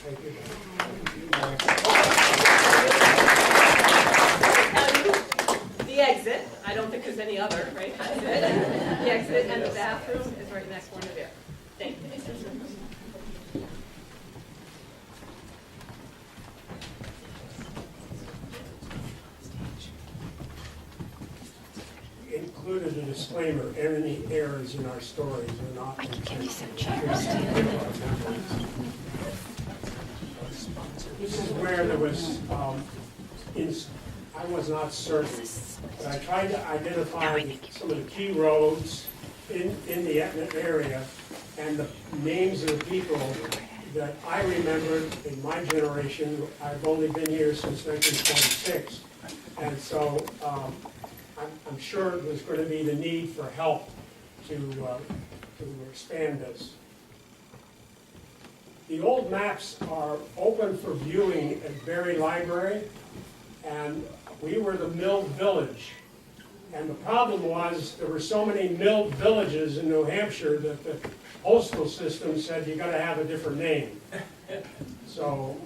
Thank you. The exit, I don't think there's any other, right? That's it. The exit and the bathroom is right next corner there. Thank you. Included a disclaimer, any errors in our stories are not intended. This is where there was, I was not certain, but I tried to identify some of the key roads in the Etna area and the names of the people that I remembered in my generation. I've only been here since 1926, and so I'm sure there's going to be the need for help to expand this. The old maps are open for viewing at Berry Library, and we were the milled village. And the problem was there were so many milled villages in New Hampshire that the postal system said you got to have a different name. So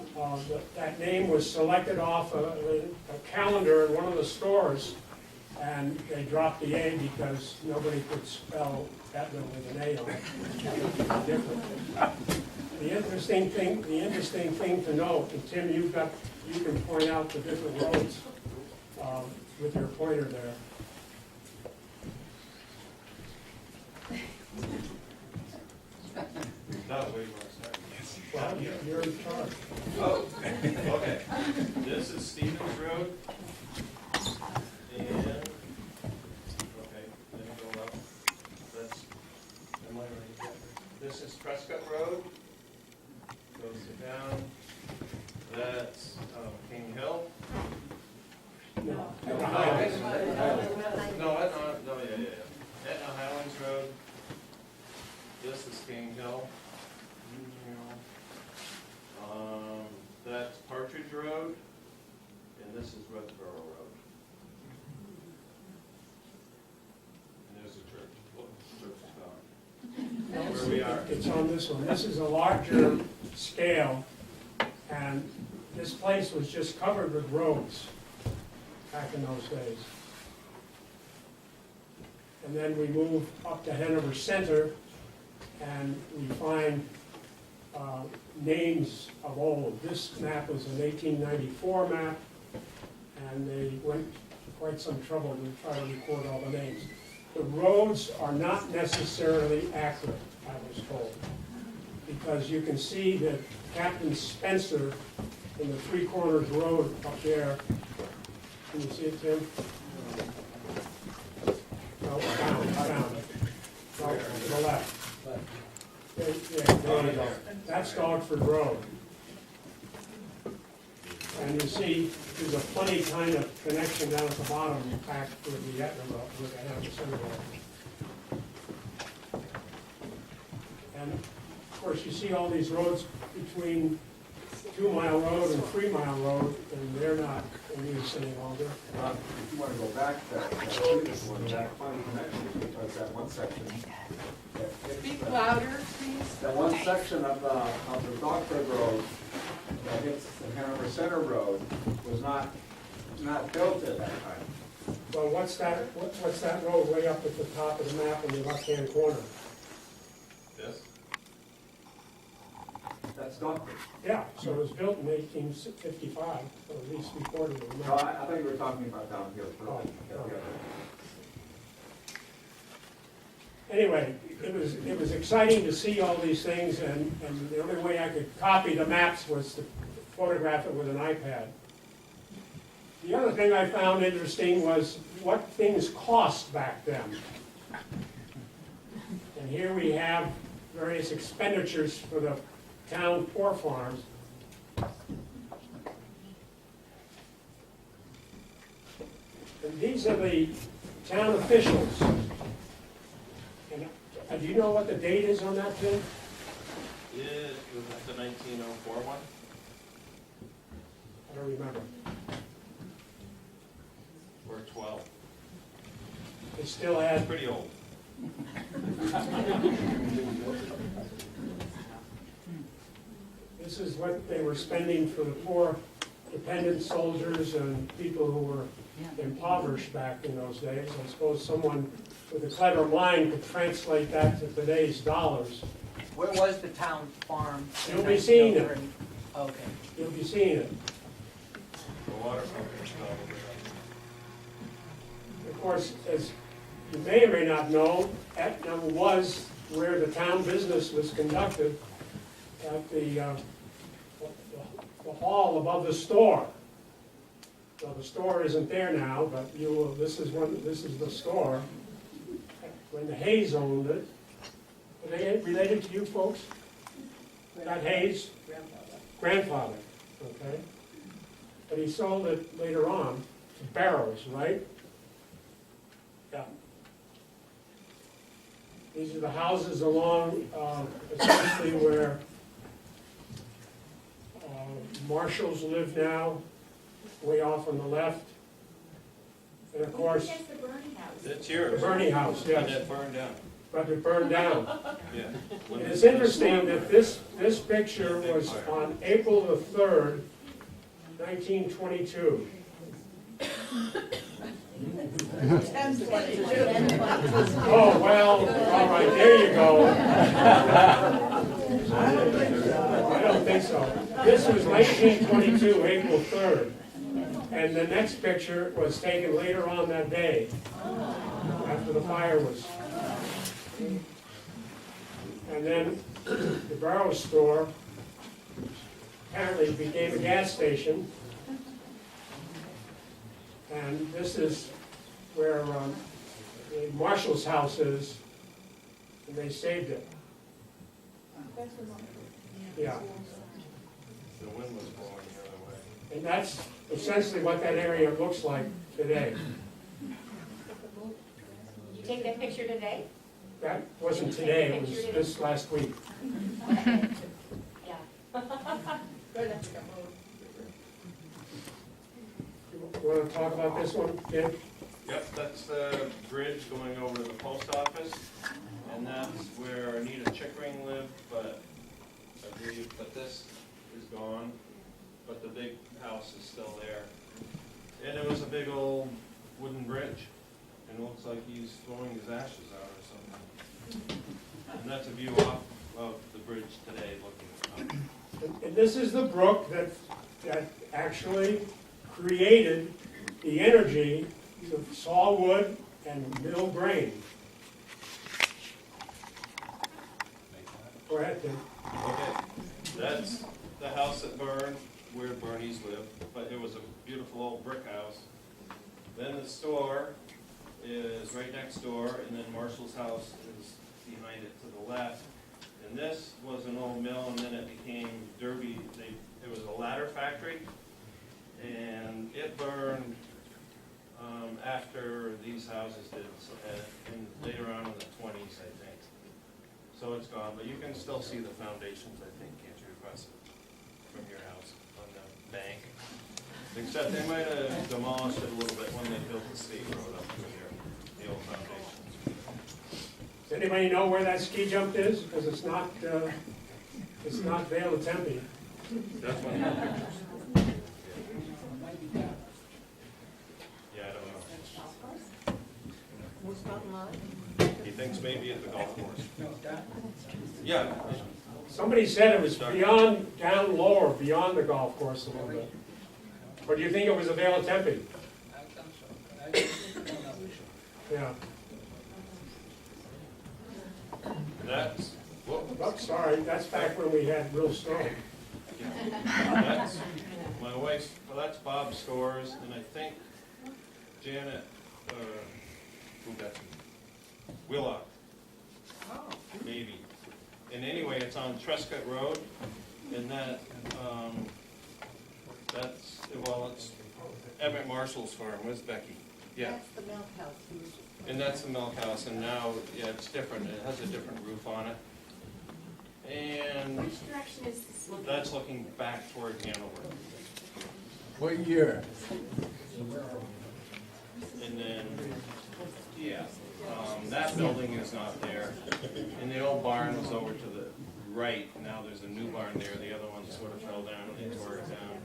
that name was selected off a calendar in one of the stores, and they dropped the A because nobody could spell Etna with an A on it. Different. The interesting thing to note, and Tim, you can point out the different roads with your pointer there. No, wait one second. Well, you're in charge. Oh, okay. This is Stevens Road. And, okay, then go up. That's, am I right here? This is Prescott Road. Goes down. That's King Hill. No. No, Etna, yeah. Etna Highlands Road. This is King Hill. That's Partridge Road, and this is Westboro Road. And there's the church. Oh, the church is gone. Where we are. It's on this one. This is a larger scale, and this place was just covered with roads back in those days. And then we move up to Hanover Center, and we find names of old. This map was an 1894 map, and they went to quite some trouble to try to record all the names. The roads are not necessarily accurate, I was told, because you can see that Captain Spencer in the Three Corners Road up there. Can you see it, Tim? No, down. No, to the left. There you go. That's Dogford Road. And you see, there's a funny kind of connection down at the bottom back with the Etna Road, with the Hanover Center Road. And of course, you see all these roads between 2 Mile Road and 3 Mile Road, and they're not in use any longer. If you want to go back to that previous one, that funny connection, because that one section. Speak louder, please. That one section of the Dogford Road that hits the Hanover Center Road was not built at that time. Well, what's that road way up at the top of the map in the left-hand corner? This? That's Dogford. Yeah, so it was built in 1855, or at least recorded in the No, map. I thought you were talking about down here. Oh. Anyway, it was exciting to see all these things, and the only way I could copy the maps was to photograph it with an iPad. The other thing I found interesting was what things cost back then. And here we have various expenditures for the town poor farms. And these are the town officials. And do you know what the date is on that, Tim? It was the 1904 one. I don't remember. Or 12. They still had, Pretty old. This is what they were spending for the poor dependent soldiers and people who were impoverished back in those days. I suppose someone with a clever mind could translate that to today's dollars. Where was the town farm? in You'll be seeing it. 1930? Okay. You'll be seeing it. The water company's probably. Of course, as you may or may not know, Etna was where the town business was conducted at the hall above the store. Well, the store isn't there now, but this is the store. When the Hayes owned it, are they related to you folks? That Hayes? Grandfather, okay. But he sold it later on to Barrows, right? Yeah. These are the houses along, essentially where Marshalls live now, way off on the left. And of course, That's the Bernie house. That's the yours. Bernie house, And yes, it burned down. but it burned down. Yeah. When And it's the interesting storm- that this picture was on April the 3rd, 1922. Oh, well, all right, there you go. I don't think so. This was 1922, April 3rd. And the next picture was taken later on that day, after the fire was. And then the Barrow store apparently became a gas station. And this is where the Marshall's house is, and they saved it. Yeah, The wind was blowing the other way. and that's essentially what that area looks like today. You take that picture today? That wasn't today, it was this last week. Yeah. You want to talk about this one, Jim? Yep, that's the bridge going over to the post office, and that's where Anita Chickering lived, but I believe that this is gone, but the big house is still there. And it was a big old wooden bridge, and it looks like he's throwing his ashes out or something. And that's a view off of the bridge today, looking up. And this is the brook that actually created the energy of saw wood and mill grain. Go ahead, Tim. Okay, that's the house that burned, where Bernie's lived, but it was a beautiful old brick house. Then the store is right next door, and then Marshall's house is behind it to the left. And this was an old mill, and then it became Derby, it was a ladder factory, and it burned after these houses did, so, and later on in the 20s, I think. So it's gone, but you can still see the foundations, I think, can't you, across it from your house on the bank? Except they might have demolished it a little bit when they built the state road up through here, the old foundations. Does anybody know where that ski jump is? Because it's not Vale of Tempe. That's one of the pictures. Yeah, I don't know. He thinks maybe at the golf course. Yeah, Somebody said it was beyond, down lower, beyond the golf course a little bit. Or do you think it was a Vale of Tempe? Yeah. that's, whoop, Oh, sorry, that's back when we had real snow. that's my wife's, well, that's Bob's stores, and I think Janet, who got you? Willock. Maybe. And anyway, it's on Trescott Road, and that, that's, well, it's Emmett Marshall's farm. Where's Becky? Yeah. That's the milk house. And that's the milk house, and now, yeah, it's different. It has a different roof on it. And Which direction is this looking? that's looking back toward Hanover. What year? And then, yeah, that building is not there. And the old barn was over to the right, now there's a new barn there, the other one sort of fell down and they tore it down.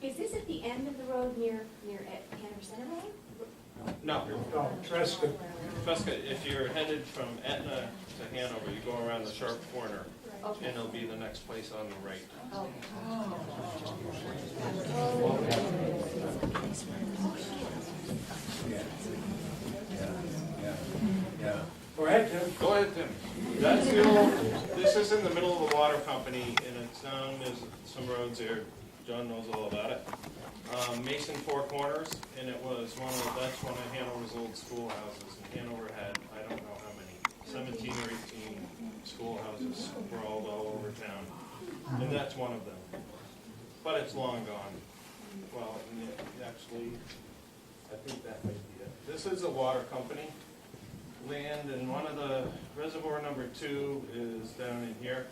Is this at the end of the road near Hanover Center Road? No, No, Trescott, Trescott, if you're headed from Etna to Hanover, you go around the sharp corner, Okay. and it'll be the next place on the right. Yeah. go ahead, Tim. Go ahead, Tim. That's the old, this is in the middle of the water company, and it's down, there's some roads there, John knows all about it. Mason Four Corners, and it was that's one of Hanover's old schoolhouses, and Hanover had, I don't know how many, 17 or 18 schoolhouses sprawled all over town, and that's one of them. But it's long gone. Well, and actually, I think that might be it. This is a water company land, and one of the, reservoir number 2 is down in here,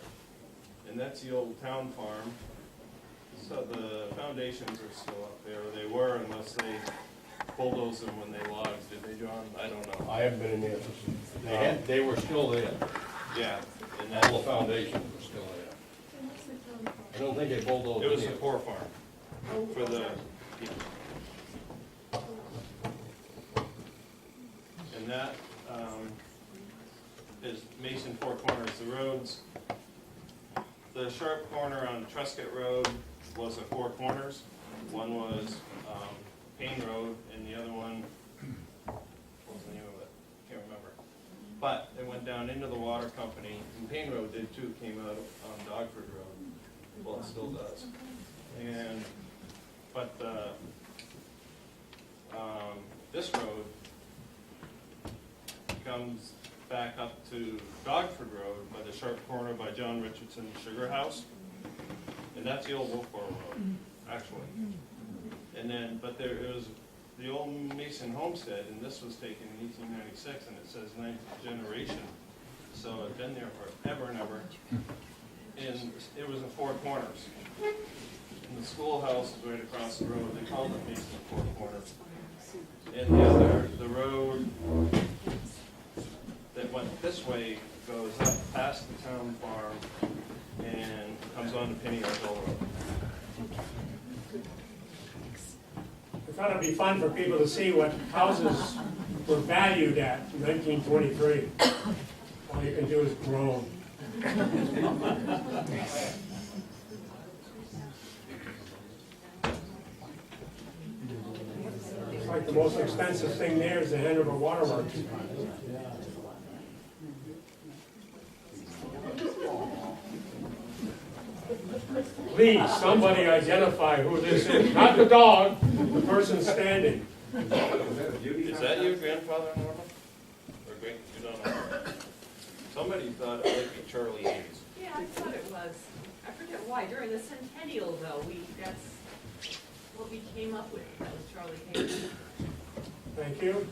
and that's the old town farm. So the foundations are still up there, or they were, unless they bulldozed them when they logged. Did they, John? I don't know. I haven't been in there. They were still there. Yeah, and All that, the foundations were still there. I don't think they bulldozed it was a it. poor farm for the people. And that is Mason Four Corners. The roads, the sharp corner on Trescott Road was at Four Corners. One was Payne Road, and the other one, what was the name of it? Can't remember. But it went down into the water company, and Payne Road did too, came out on Dogford Road. Well, it still does. And, but this road comes back up to Dogford Road by the sharp corner by John Richardson's Sugar House. And that's the old Wolfboro Road, actually. And then, but there was the old Mason homestead, and this was taken in 1896, and it says 9th generation. So it's been there forever and ever. And it was in Four Corners. And the schoolhouse is right across the road. They called it Mason Four Corners. And the other, the road that went this way goes up past the town farm and comes on to Penny Hill Road. I thought it'd be fun for people to see what houses were valued at in 1923. All you can do is groan. It's like the most expensive thing there is the Hanover Waterworks. Please, somebody identify who this is. Not the dog, the person standing. Is that your grandfather, Norma? Or great, you don't know? Somebody thought it might be Charlie Hayes. Yeah, I thought it was. I forget why. During the centennial, though, that's what we came up with. That was Charlie Hayes. Thank you.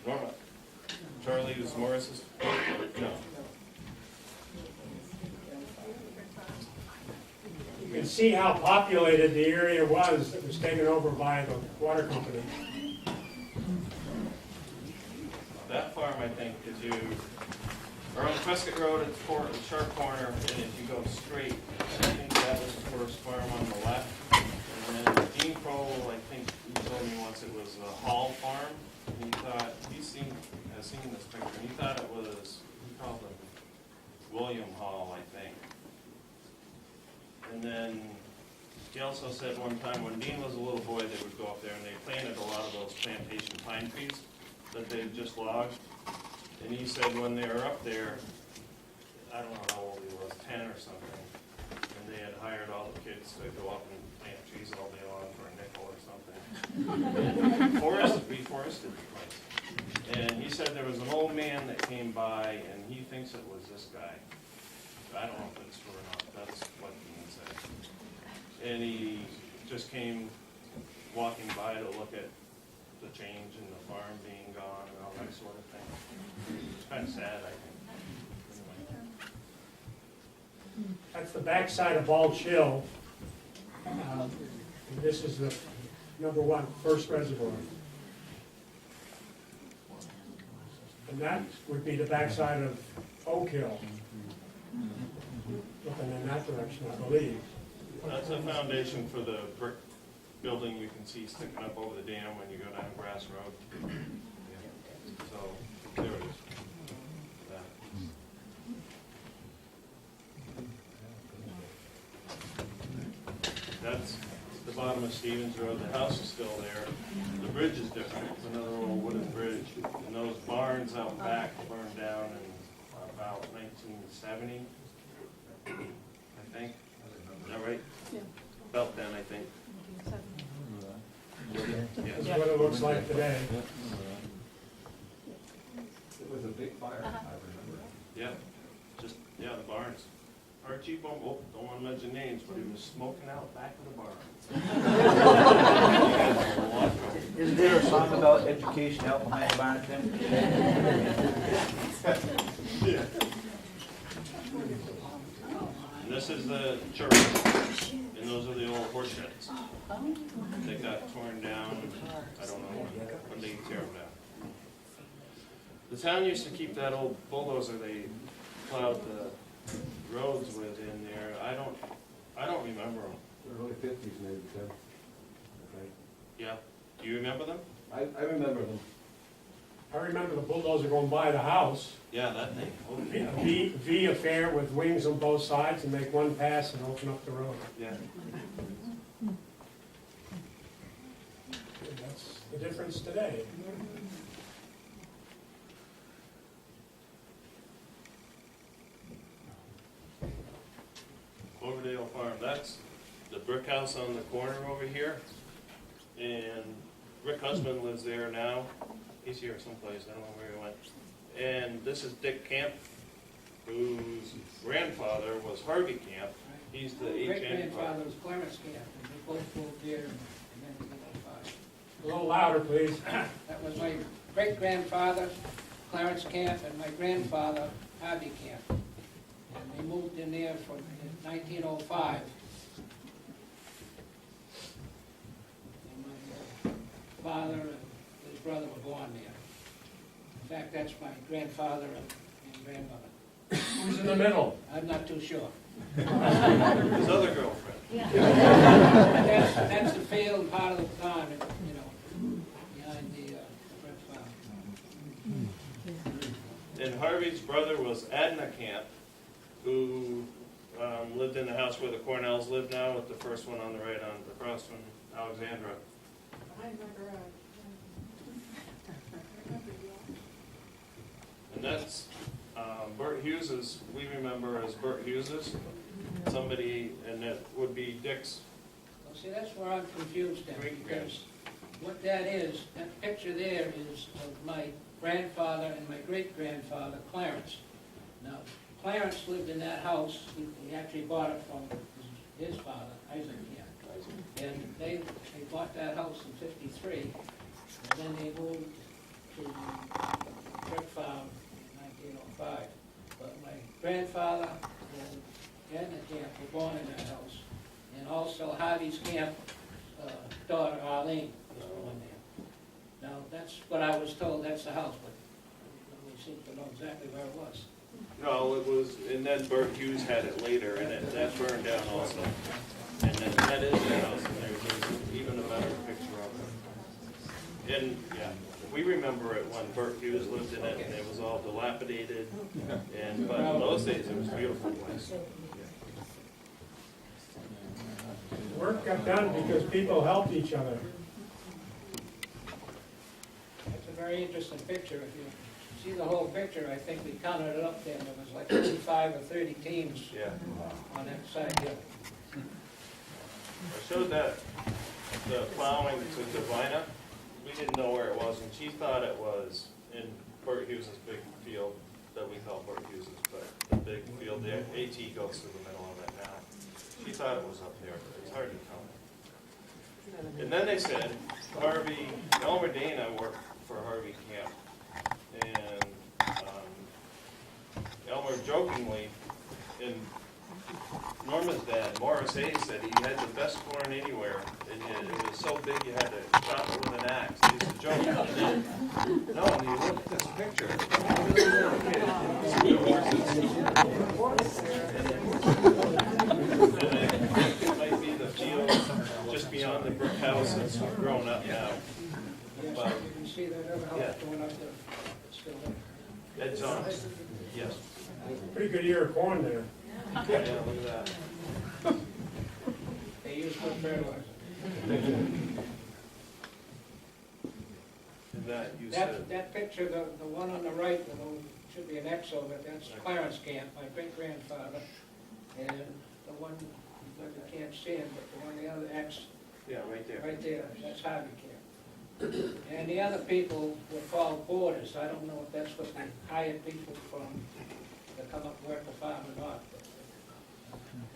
Norma. Charlie was Morris's? No. You can see how populated the area was that was taken over by the water company. That farm, I think, is you, or on Prescott Road at the sharp corner, and if you go straight, I think that was the first farm on the left. And then Dean Kroll, I think he told me once it was a Hall farm. And he thought, has seen this picture, and he thought it was, he called him William Hall, I think. And then he also said one time when Dean was a little boy, they would go up there and they planted a lot of those plantation pine trees that they had just logged. And he said when they were up there, I don't know how old he was, 10 or something, and they had hired all the kids to go up and plant trees all day long for a nickel or something. And reforested the place. And he said there was an old man that came by and he thinks it was this guy. I don't know if it's true or not, that's what Dean said. And he just came walking by to look at the change in the farm being gone and all that sort of thing. It's kind of sad, I think. Anyway. That's the backside of Bald Hill. This is the number one, first reservoir. And that would be the backside of Oak Hill. Looking in that direction, I believe. That's a foundation for the brick building you can see sticking up over the dam when you go down Grass Road. So, there it is. That. That's the bottom of Stevens Road. The house is still there. The bridge is different. It's another old wooden bridge. And those barns out back burned down in about 1970, I think. Is that right? Yeah. About then, I think. That's Yes. what it looks like today. It was a big fire, I remember. Yeah, just, yeah, the barns. Archie Bum, oh, don't want to mention names, but he was smoking out back of the barn. Isn't there a song about education out behind the barn, Tim? And this is the church, and those are the old horse sheds. They got torn down, I don't know when they tear them down. The town used to keep that old bulldozer they plowed the roads with in there. I don't remember them. Early fifties maybe, Tim. Okay. Yeah, do you remember them? I remember them. I remember the bulldozer going by the house, Yeah, that thing. Oh, yeah. V affair with wings on both sides and make one pass and open up the road. Yeah. And that's the difference today. Cloverdale Farm, that's the brick house on the corner over here. And Rick Husband lives there now. He's here someplace, I don't know where he went. And this is Dick Camp, whose grandfather was Harvey Camp. He's the Great HN. grandfather was Clarence Camp, and they both moved here in 1905. A little louder, please. That was my great grandfather, Clarence Camp, and my grandfather, Harvey Camp. And they moved in there from 1905. And my father and his brother were born there. In fact, that's my grandfather and grandmother. Who's in the middle? I'm not too sure. His other girlfriend. That's the field part of the farm, you know, behind the brick farm. And Harvey's brother was Etna Camp, who lived in the house where the Cornells live now, with the first one on the right, on across from Alexandra. And that's Bert Hughes's. We remember as Bert Hughes's. Somebody, and that would be Dick's. Well, see, that's where I'm confused then, because what that is, that picture there is of my grandfather and my great-grandfather, Clarence. Now, Clarence lived in that house. He actually bought it from his father, Isaac Camp. And they bought that house in '53, and then they moved to the brick farm in 1905. But my grandfather and Edna Camp were born in that house. And also Harvey's Camp daughter, Arlene, was born there. Now, that's what I was told, that's the house, but nobody seems to know exactly where it was. No, it was, and then Bert Hughes had it later, and that burned down also. And then that is the house, and there's even a better picture of it. And, yeah, we remember it when Bert Hughes lived in it, and it was all dilapidated. And, but in those days, it was a beautiful place. Work got done because people helped each other. That's a very interesting picture. If you see the whole picture, I think we counted it up there, there was like 25 or 30 teams Yeah. on that side here. I showed that, the plowing to Divina. We didn't know where it was, and she thought it was in Bert Hughes's big field that we call Bert Hughes's, but the big field, the AT goes through the middle of it now. She thought it was up there, but it's hard to tell. And then they said, Elmer Dana worked for Harvey Camp. And Elmer jokingly, in Norma's dad, Morris Hayes, said he had the best corn anywhere. And it was so big you had to chop it with an axe. He used to joke. No, and you look at this picture. And I think it might be the field just beyond the brick house that's grown up now. Yes, But- you can see that other Yeah. house going up there. It's still there. It's on, yes. Pretty good year of corn there. Yeah, look at that. They use good fertilizer. And that, you said, That picture, the one on the right, the one, should be an X over it, that's Clarence Camp, my great-grandfather. And the one, you can't see him, but the one, the other X, yeah, right there. right there, that's Harvey Camp. And the other people were called boarders. I don't know if that's what they hired people from to come up and work the farm or not.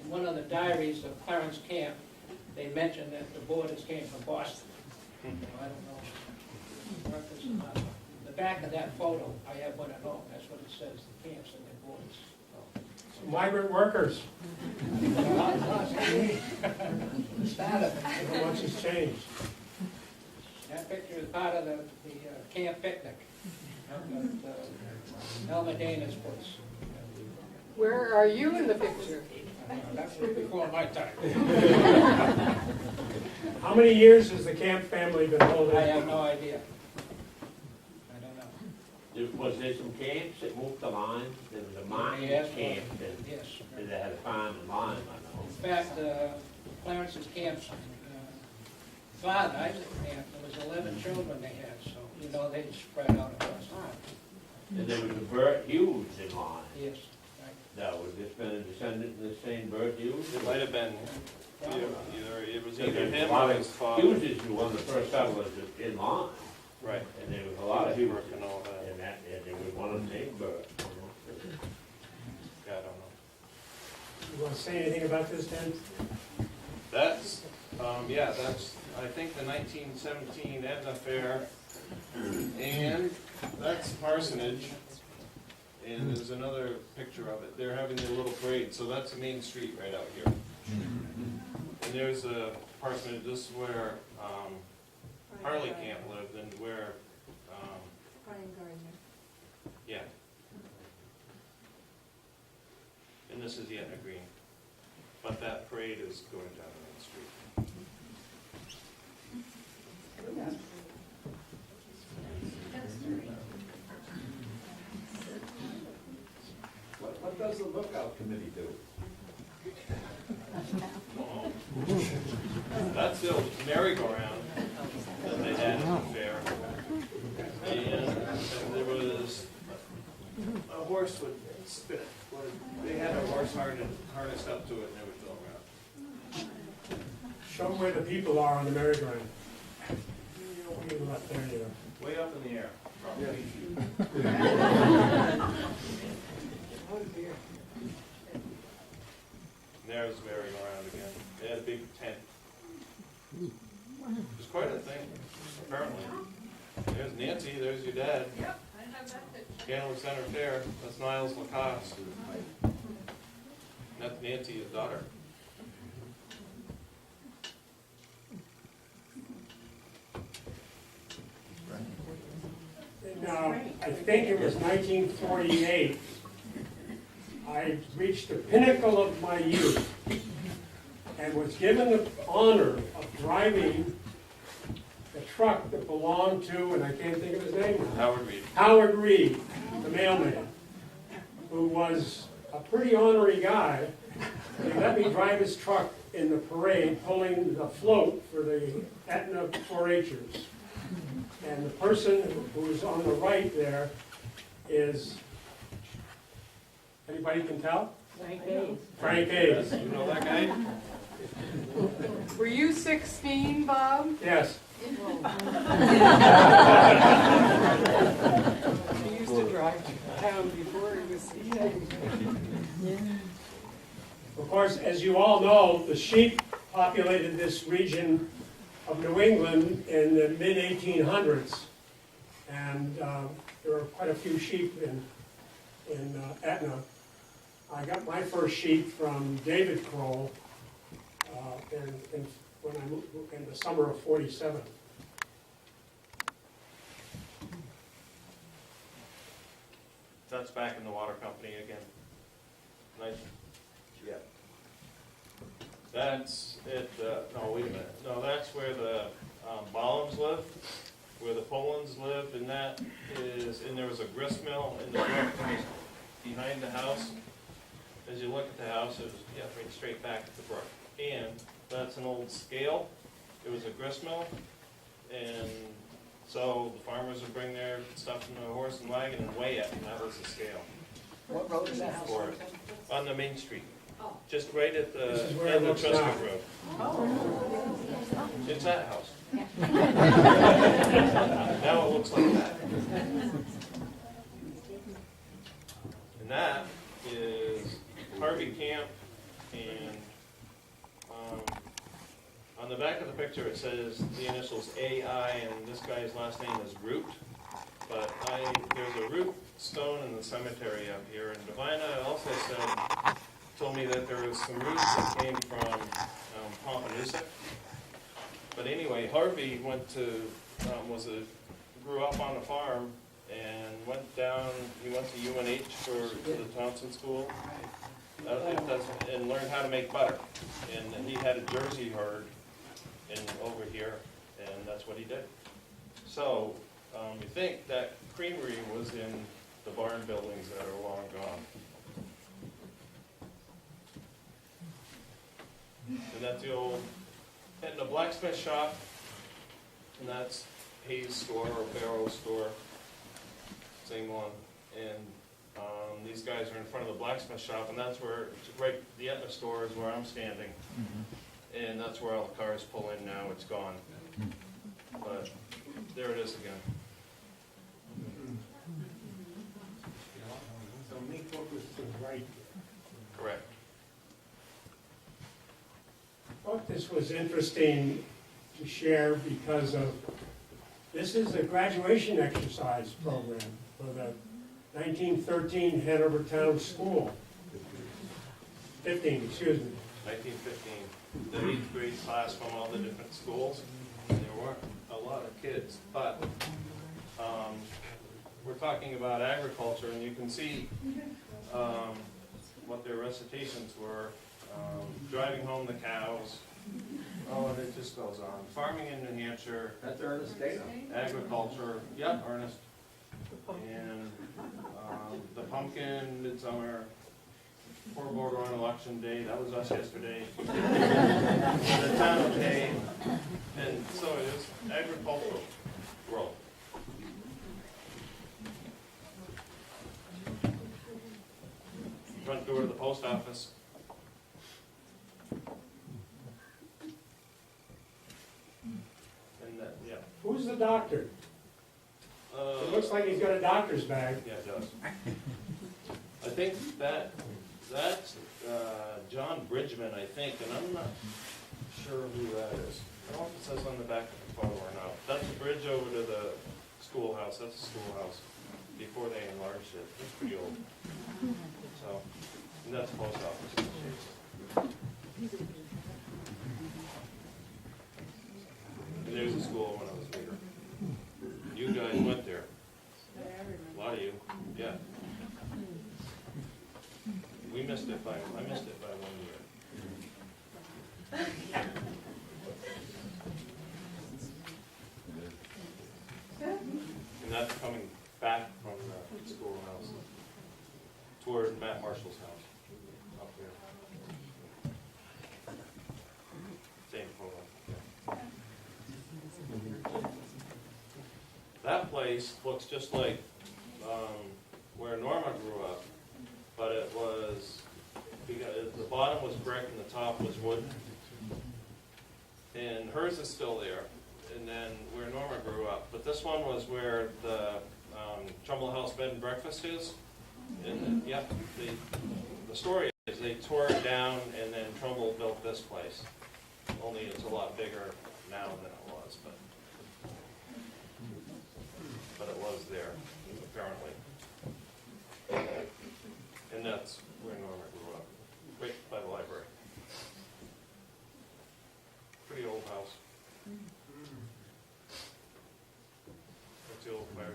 In one of the diaries of Clarence Camp, they mentioned that the boarders came from Boston. So I don't know if it worked or not. The back of that photo, I have one at home, that's what it says, the camps and the boarders. Migrant workers, Started. how much has changed. That picture is part of the camp picnic up at Almadena's place. Where are you in the picture? That was before my time. How many years has the Camp family been holding? I have no idea. I don't know. Was there some camps that moved the line? There was a mine Yes, camp that Yes. that had a farm and line, I know. In fact, Clarence's camp's father, Isaac Camp, there was 11 children they had, so, you know, they spread out across time. And there was a Bert Hughes in line. Yes, right. That was just been a descendant of the same Bert Hughes. It might have been, Probably. it was There either was a him lot or of his father. Hugheses were one of the first settlers in line. Right. And there was a lot of He Hugheses. was working all that. And there was one of them named Bert. Yeah, I don't know. You want to say anything about this, Dan? That's, that's, I think, the 1917 Etna Fair, and that's Parsonage, and there's another picture of it. They're having their little parade, so that's the main street right out here. And there's a parsonage, this is where Harley Camp lived, and where, yeah. And this is the Etna Green. But that parade is going down the main street. What does the lookout committee do? That's the merry-go-round that they had at the fair. And there was, a horse would spin it. They had a horse harnessed up to it and they would go around. Show them where the people are on the merry-go-round. You left there, you know. Way up in the air, probably. And there's the merry-go-round again. They had a big tent. It was quite a thing, apparently. There's Nancy, there's your dad. Yep, I have that picture. Hanover Center Fair, that's Niles Lacoste. And that's Nancy, his daughter. Now, I think it was 1948, I reached the pinnacle of my youth and was given the honor of driving the truck that belonged to, and I can't think of his name now, Howard Reed. Howard Reed, the mailman, who was a pretty ornery guy. He let me drive his truck in the parade, pulling the float for the Etna 4-Hers. And the person who's on the right there is, anybody can tell? Frank Hayes. Frank Hayes. You know that guy? Were you 16, Bob? Yes. He used to drive to town before he was 16. Of course, as you all know, the sheep populated this region of New England in the mid-1800s. And there were quite a few sheep in Etna. I got my first sheep from David Kroll when I moved in the summer of '47. That's back in the water company again. Nice. Yeah. That's it, no, wait a minute. No, that's where the Bollums live, where the Polans live, and that is, and there was a grist mill in the brook that was behind the house. As you look at the house, it was, yeah, right straight back at the brook. And that's an old scale. It was a grist mill, and so the farmers would bring their stuff in the horse and wagon and weigh it, and that was the scale. What road is that house For it. On the main street. Just right at the This is where it end of looks Truscott now. Road. It's that house. Now it looks like that. And that is Harvey Camp, and on the back of the picture it says the initials AI, and this guy's last name is Root. But there's a root stone in the cemetery up here, and Divina also told me that there was some roots that came from Pompanusa. But anyway, Harvey went to, grew up on the farm and went down, he went to UNH for the Thompson School, and learned how to make butter. And he had a Jersey herd over here, and that's what he did. So, you think that creamery was in the barn buildings that are long gone. And that's the old, and the blacksmith shop, and that's Hayes' store or Barrow's store, same one. And these guys are in front of the blacksmith shop, and that's where, right, the Etna store is where I'm standing. And that's where all the cars pull in now, it's gone. But there it is again. So main focus is right. Correct. I thought this was interesting to share because this is a graduation exercise program for the 1913 Hanover Town School. 15, excuse me. 1915, the 8th grade class from all the different schools. There weren't a lot of kids, but we're talking about agriculture, and you can see what their recitations were. Driving home the cows. Oh, and it just goes on. Farming in New Hampshire. That's Ernest Dana. Agriculture. Yep, Ernest. And the pumpkin, midsummer. Poor border on election day. That was us yesterday. The town of Hay. And so it is agricultural growth. Front door to the post office. And yeah. Who's the doctor? It looks like he's got a doctor's bag. Yeah, it does. I think that's John Bridgman, I think, and I'm not sure who that is. I don't know if it says on the back of the photo or not. That's the bridge over to the schoolhouse. That's the schoolhouse before they enlarged it. It's pretty old. So, and that's the post office. And there's a school when I was bigger. You guys went there. A lot of you, yeah. I missed it by 1 year. And that's coming back from the schoolhouse toward Matt Marshall's house up there. Same photo. That place looks just like where Norma grew up, but it was, because the bottom was brick and the top was wood. And hers is still there, and then where Norma grew up. But this one was where the Trumbull House Bed and Breakfast is. And yeah, the story is they tore it down, and then Trumbull built this place. Only it's a lot bigger now than it was, but it was there, apparently. And that's where Norma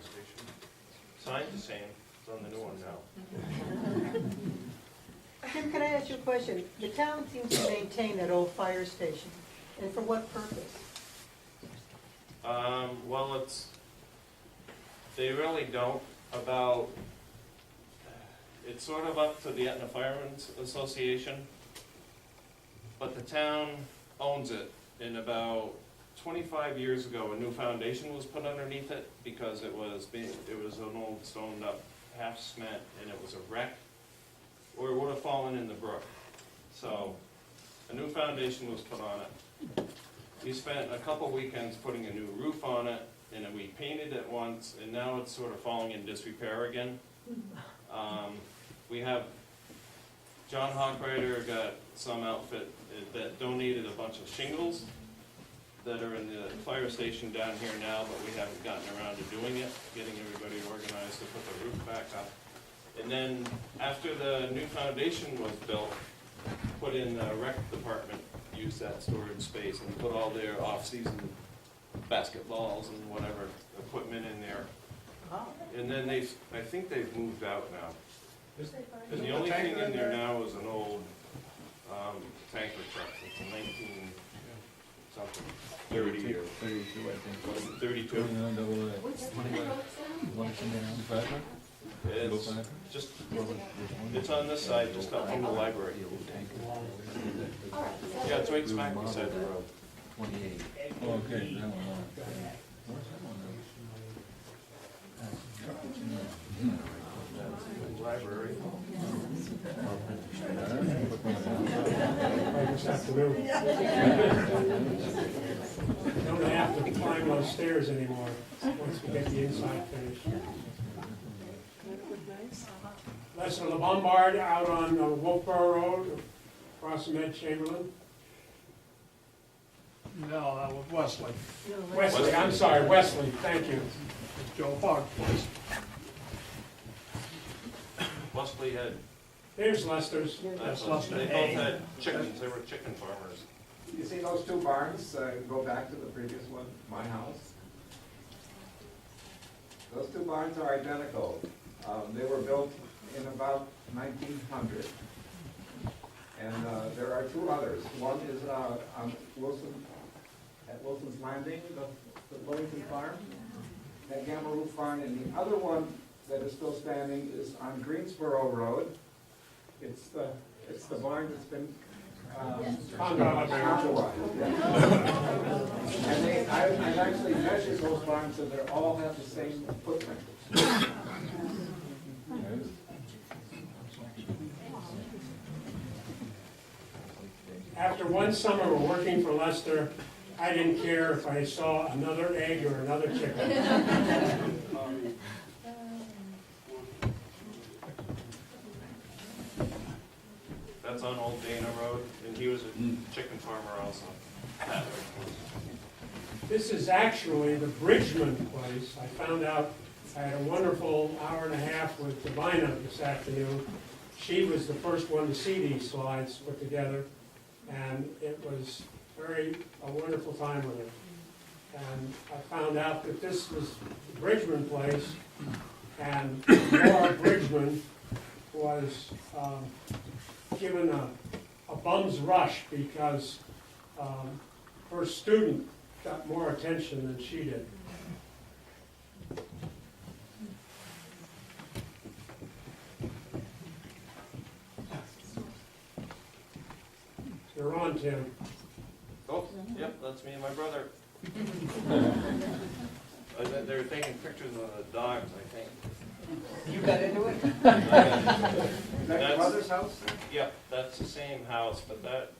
station. Sign's the same, it's on the new one now. Tim, can I ask you a question? The town seems to maintain that old fire station, and for what purpose? Well, they really don't it's sort of up to the Etna Farms Association, but the town owns it, and about 25 years ago, a new foundation was put underneath it because it was an old stoned up half cement, and it was a wreck, or it would have fallen in the brook. So, a new foundation was put on it. We spent a couple weekends putting a new roof on it, and then we painted it once, and now it's sort of falling in disrepair again. We have, John Hawkrider got some outfit that donated a bunch of shingles that are in the fire station down here now, but we haven't gotten around to doing it, getting everybody organized to put the roof back up. And then, after the new foundation was built, put in the rec department, used that storage space and put all their off-season basketballs and whatever equipment in there. And then I think they've moved out now. And the only thing in there now is an old tanker truck. It's a 19-something, 30 or 32, I think. 32. What's the road sound? It's just, it's on this side, just up from the library. Yeah, it's right smack beside the road. 28. Oh, okay, that one. Where's that one? Library. This afternoon. Don't have to climb those stairs anymore, once we get the inside finished. Lester LeBombard out on Wolfboro Road, across from Ed Chamberlain. No, that was Wesley. Wesley, I'm sorry, Wesley, thank you. Joe Bog's place. Wesley had, Here's Lester's. That's Lester. they both had chickens, they were chicken farmers. You see those two barns, go back to the previous one, my house? Those two barns are identical. They were built in about 1900. And there are two others. One is on at Wilson's Landing, the Burlington Farm, that Gamma Roof Farm, and the other one that is still standing is on Greensboro Road. It's the barn that's been condemned. And I've actually measured those barns, and they all have the same footprint. After one summer of working for Lester, I didn't care if I saw another egg or another chicken. That's on Old Dana Road, and he was a chicken farmer also. This is actually the Bridgman place. I found out, I had a wonderful hour and a half with Divina this afternoon. She was the first one to see these slides put together, and it was a wonderful time with her. And I found out that this was the Bridgman place, and Laura Bridgman was given a bum's rush because her student got more attention than she did. You're on, Tim. Oh, yep, that's me and my brother. They're taking pictures of the dogs, I think. You got into it? Is that your mother's house? Yep, that's the same house, but that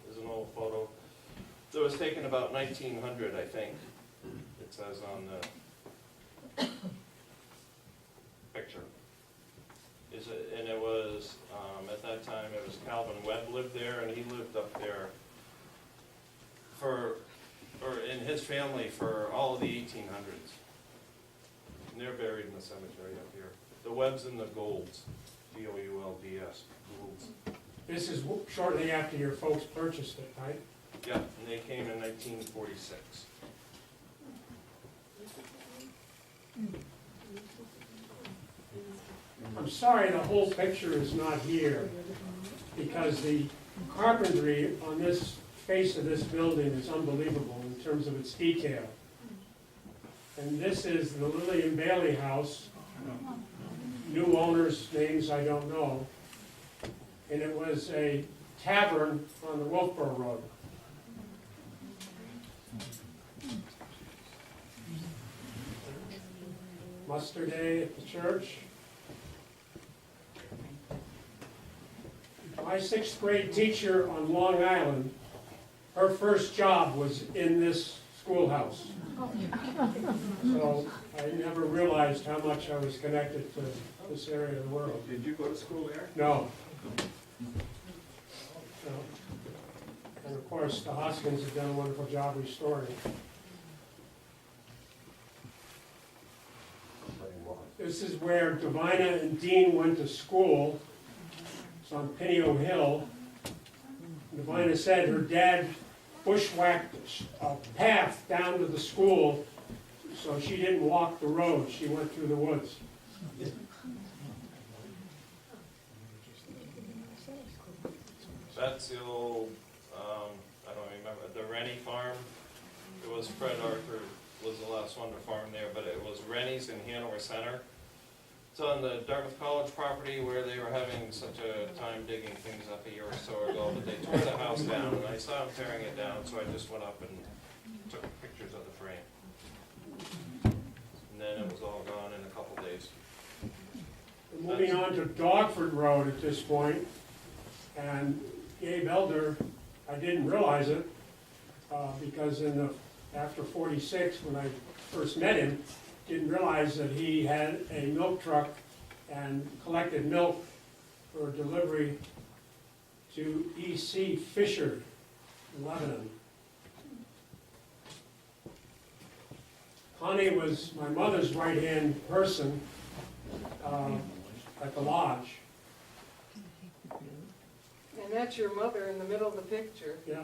is an old photo. It was taken about 1900, I think. It says on the picture. And it was, at that time, it was Calvin Webb lived there, and he lived up there in his family for all of the 1800s. And they're buried in the cemetery up here. The Webbs and the Goulds, Goulds. Goulds. This is shortly after your folks purchased it, right? Yeah, and they came in 1946. I'm sorry the whole picture is not here, because the carpentry on this face of this building is unbelievable in terms of its detail. And this is the Lillian Bailey house. New owners' names I don't know. And it was a tavern on the Wolfboro Road. Muster Day at the church. My sixth grade teacher on Long Island, her first job was in this schoolhouse. So I never realized how much I was connected to this area of the world. Did you go to school there? No. No. And of course, the Hoskins have done a wonderful job restoring it. This is where Divina and Dean went to school. It's on Pineo Hill. Divina said her dad bushwhacked a path down to the school, so she didn't walk the road, she went through the woods. That's the old, I don't remember, the Rennie farm. It was Fred Arthur was the last one to farm there, but it was Rennie's in Hanover Center. It's on the Dartmouth College property where they were having such a time digging things up a year or so ago, but they tore the house down, and I saw them tearing it down, so I just went up and took pictures of the frame. And then it was all gone in a couple days. Moving on to Dogford Road at this point, and Gabe Elder, I didn't realize it, because after 46, when I first met him, didn't realize that he had a milk truck and collected milk for delivery to E.C. Fisher in Lebanon. Connie was my mother's right-hand person at the lodge. And that's your mother in the middle of the picture. Yeah.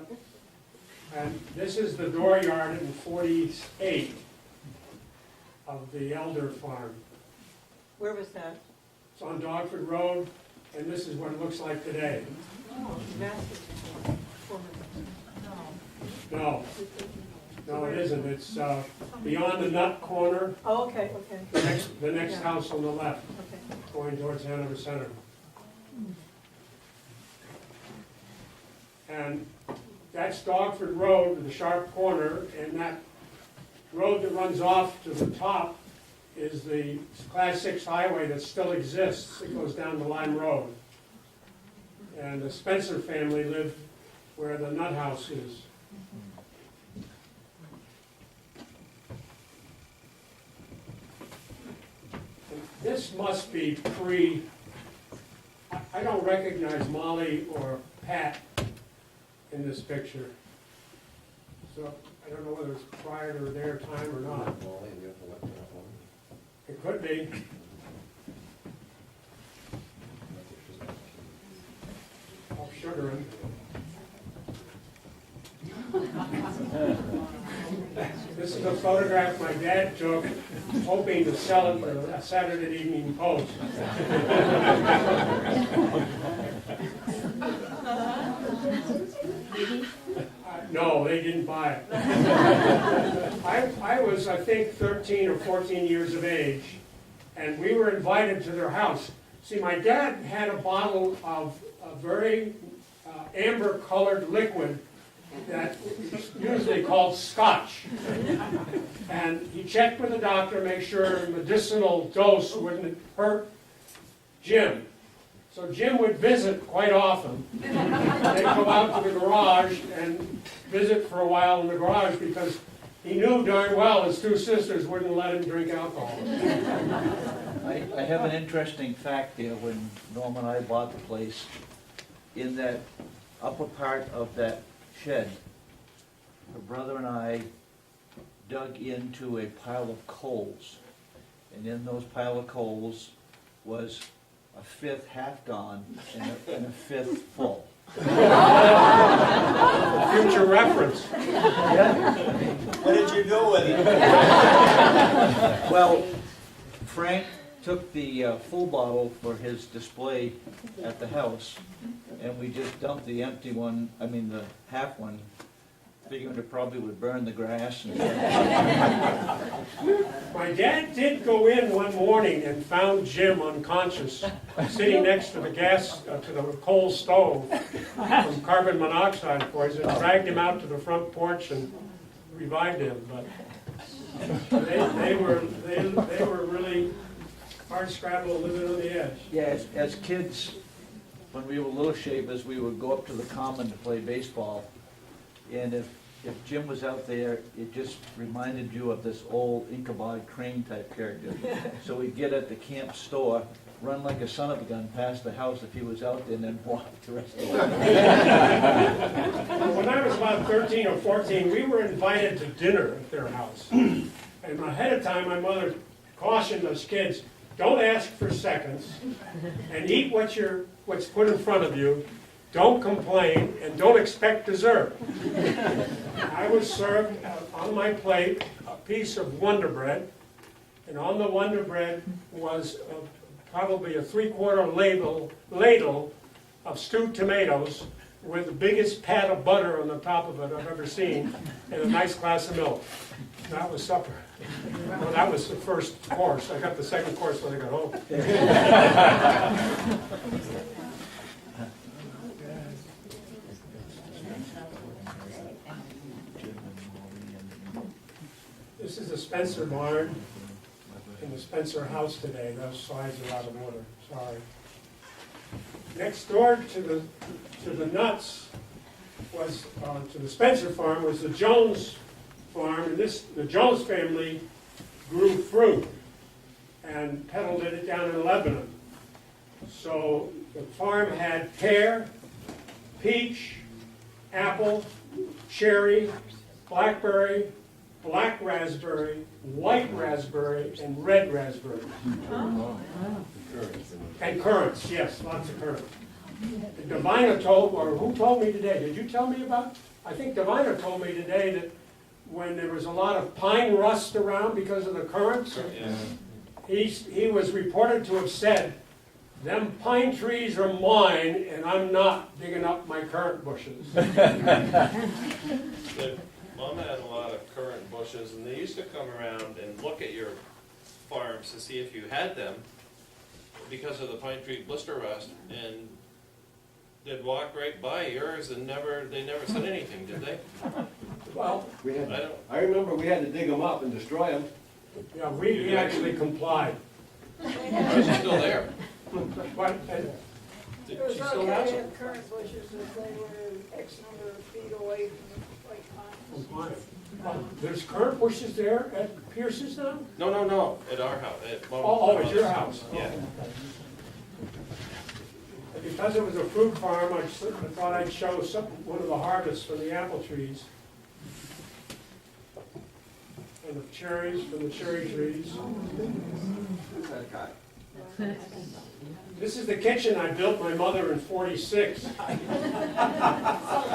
And this is the dooryard in 48 of the Elder Farm. Where was that? It's on Dogford Road, and this is what it looks like today. Oh, No, no, it isn't. It's beyond the nut corner, Oh, okay, okay, the next house on the left, okay. going towards Hanover Center. And that's Dogford Road, the sharp corner, and that road that runs off to the top is the Class 6 highway that still exists. It goes down to Lime Road. And the Spencer family lived where the nut house is. And this must be I don't recognize Molly or Pat in this picture. So I don't know whether it's prior to their time or not. It could be. Off sugaring. This is a photograph my dad took, hoping to sell it for a Saturday Evening Post. No, they didn't buy it. I was, I think, 13 or 14 years of age, and we were invited to their house. See, my dad had a bottle of a very amber-colored liquid that is usually called scotch. And he checked with the doctor to make sure a medicinal dose wouldn't hurt Jim. So Jim would visit quite often. They'd go out to the garage and visit for a while in the garage because he knew darn well his two sisters wouldn't let him drink alcohol. I have an interesting fact there. When Norm and I bought the place, in that upper part of that shed, her brother and I dug into a pile of coals. And in those pile of coals was a fifth half gone and a fifth full. Future reference. Yeah. What did you do with it? Well, Frank took the full bottle for his display at the house, and we just dumped the empty one, I mean the half one, figuring it probably would burn the grass and stuff. My dad did go in one morning and found Jim unconscious, sitting next to the to the coal stove from carbon monoxide poison, dragged him out to the front porch and revived him, but they were really hard scrabble living on the edge. Yeah, as kids, when we were little shavers, we would go up to the common to play baseball, and if Jim was out there, it just reminded you of this old Ichabod Crane type character. So we'd get at the camp store, run like a son of a gun past the house if he was out there, and then walk the rest of the way. When I was about 13 or 14, we were invited to dinner at their house. And ahead of time, my mother cautioned us kids, don't ask for seconds, and eat what's put in front of you. Don't complain, and don't expect dessert. I was served on my plate a piece of Wonder Bread, and on the Wonder Bread was probably a 3/4 ladle of stewed tomatoes with the biggest pat of butter on the top of it I've ever seen, and a nice glass of milk. That was supper. Well, that was the first course. I got the second course when I got home. This is the Spencer barn in the Spencer house today. Those slides are out of order, sorry. Next door to the Nuts was, to the Spencer farm, was the Jones farm, and the Jones family grew fruit and peddled it down in Lebanon. So the farm had pear, peach, apple, cherry, blackberry, black raspberry, white raspberry, and red raspberry. And currants, yes, lots of currants. Divina told, or who told me today? Did you tell me about? I think Divina told me today that when there was a lot of pine rust around because of the currents, he was reported to have said, them pine trees are mine, and I'm not digging up my currant bushes. Mom had a lot of currant bushes, and they used to come around and look at your farms to see if you had them because of the pine tree blister rust, and they'd walk right by yours and they never said anything, did they? Well, I remember we had to dig them up and destroy them. yeah, we actually complied. Is it still there? But, It was she still okay has to them. have current bushes if they were X number of feet away from the white pines. There's currant bushes there at Pierce's now? No, at our house. Oh, at your house? Yeah. And because it was a fruit farm, I thought I'd show one of the harvests from the apple trees. And the cherries from the cherry trees. Who's that guy? This is the kitchen I built my mother in '46.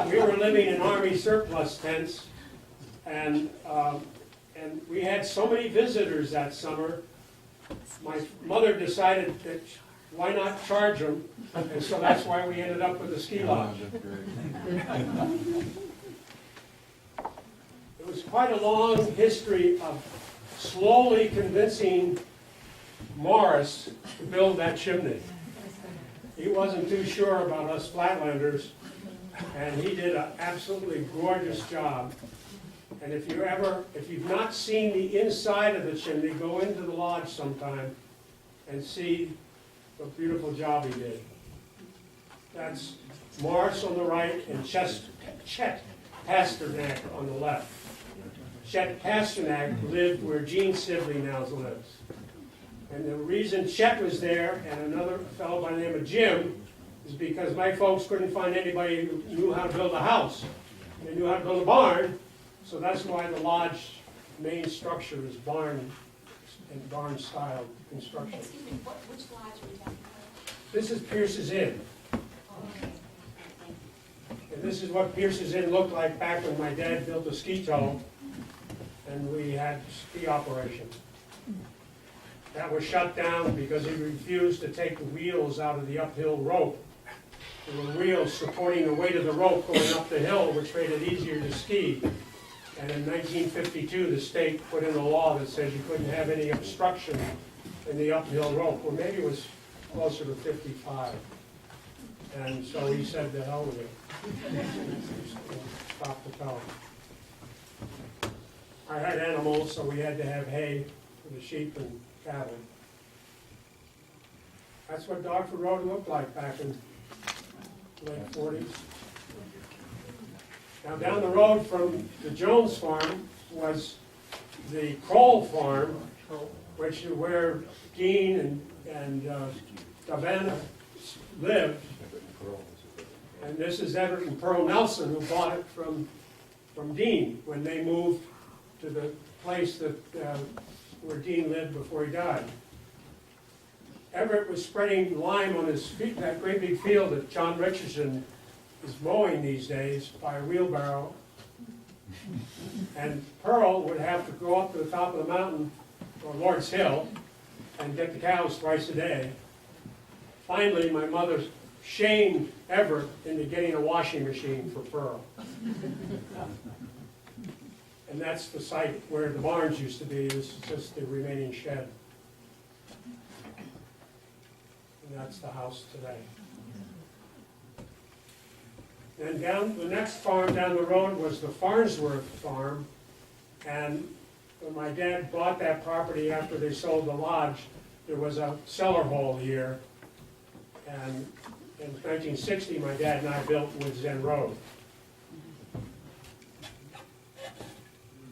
We were living in Army surplus tents, and we had so many visitors that summer. My mother decided that why not charge them, and so that's why we ended up with the ski lodge. It was quite a long history of slowly convincing Morris to build that chimney. He wasn't too sure about us Flatlanders, and he did an absolutely gorgeous job. And if you've not seen the inside of the chimney, go into the lodge sometime and see the beautiful job he did. That's Morris on the right and Chet Pasternak on the left. Chet Pasternak lived where Gene Sibley now lives. And the reason Chet was there and another fellow by the name of Jim is because my folks couldn't find anybody who knew how to build a house. They knew how to build a barn, so that's why the lodge main structure is barn and barn style construction. Excuse me, which lodge are we talking about? This is Pierce's Inn. And this is what Pierce's Inn looked like back when my dad built a ski tow and we had ski operation. That was shut down because he refused to take the wheels out of the uphill rope. There were wheels supporting the weight of the rope going up the hill, which made it easier to ski. And in 1952, the state put in a law that says you couldn't have any obstruction in the uphill rope. Well, maybe it was closer to 55. And so he said, the hell with it. Stop the tow. I had animals, so we had to have hay for the sheep and cattle. That's what Dogford Road looked like back in the late 40s. Now down the road from the Jones farm was the Kroll farm, which is where Dean and Davana lived. And this is Everett and Pearl Nelson who bought it from Dean when they moved to the place that where Dean lived before he died. Everett was spreading lime on his feet, that great big field that John Richardson is mowing these days by a wheelbarrow. And Pearl would have to go up to the top of the mountain, or Lord's Hill, and get the cows twice a day. Finally, my mother shamed Everett into getting a washing machine for Pearl. And that's the site where the barns used to be. This is just the remaining shed. And that's the house today. And down the next farm down the road was the Farnsworth farm. And when my dad bought that property after they sold the lodge, there was a cellar hole here. And in 1960, my dad and I built Woods End Road.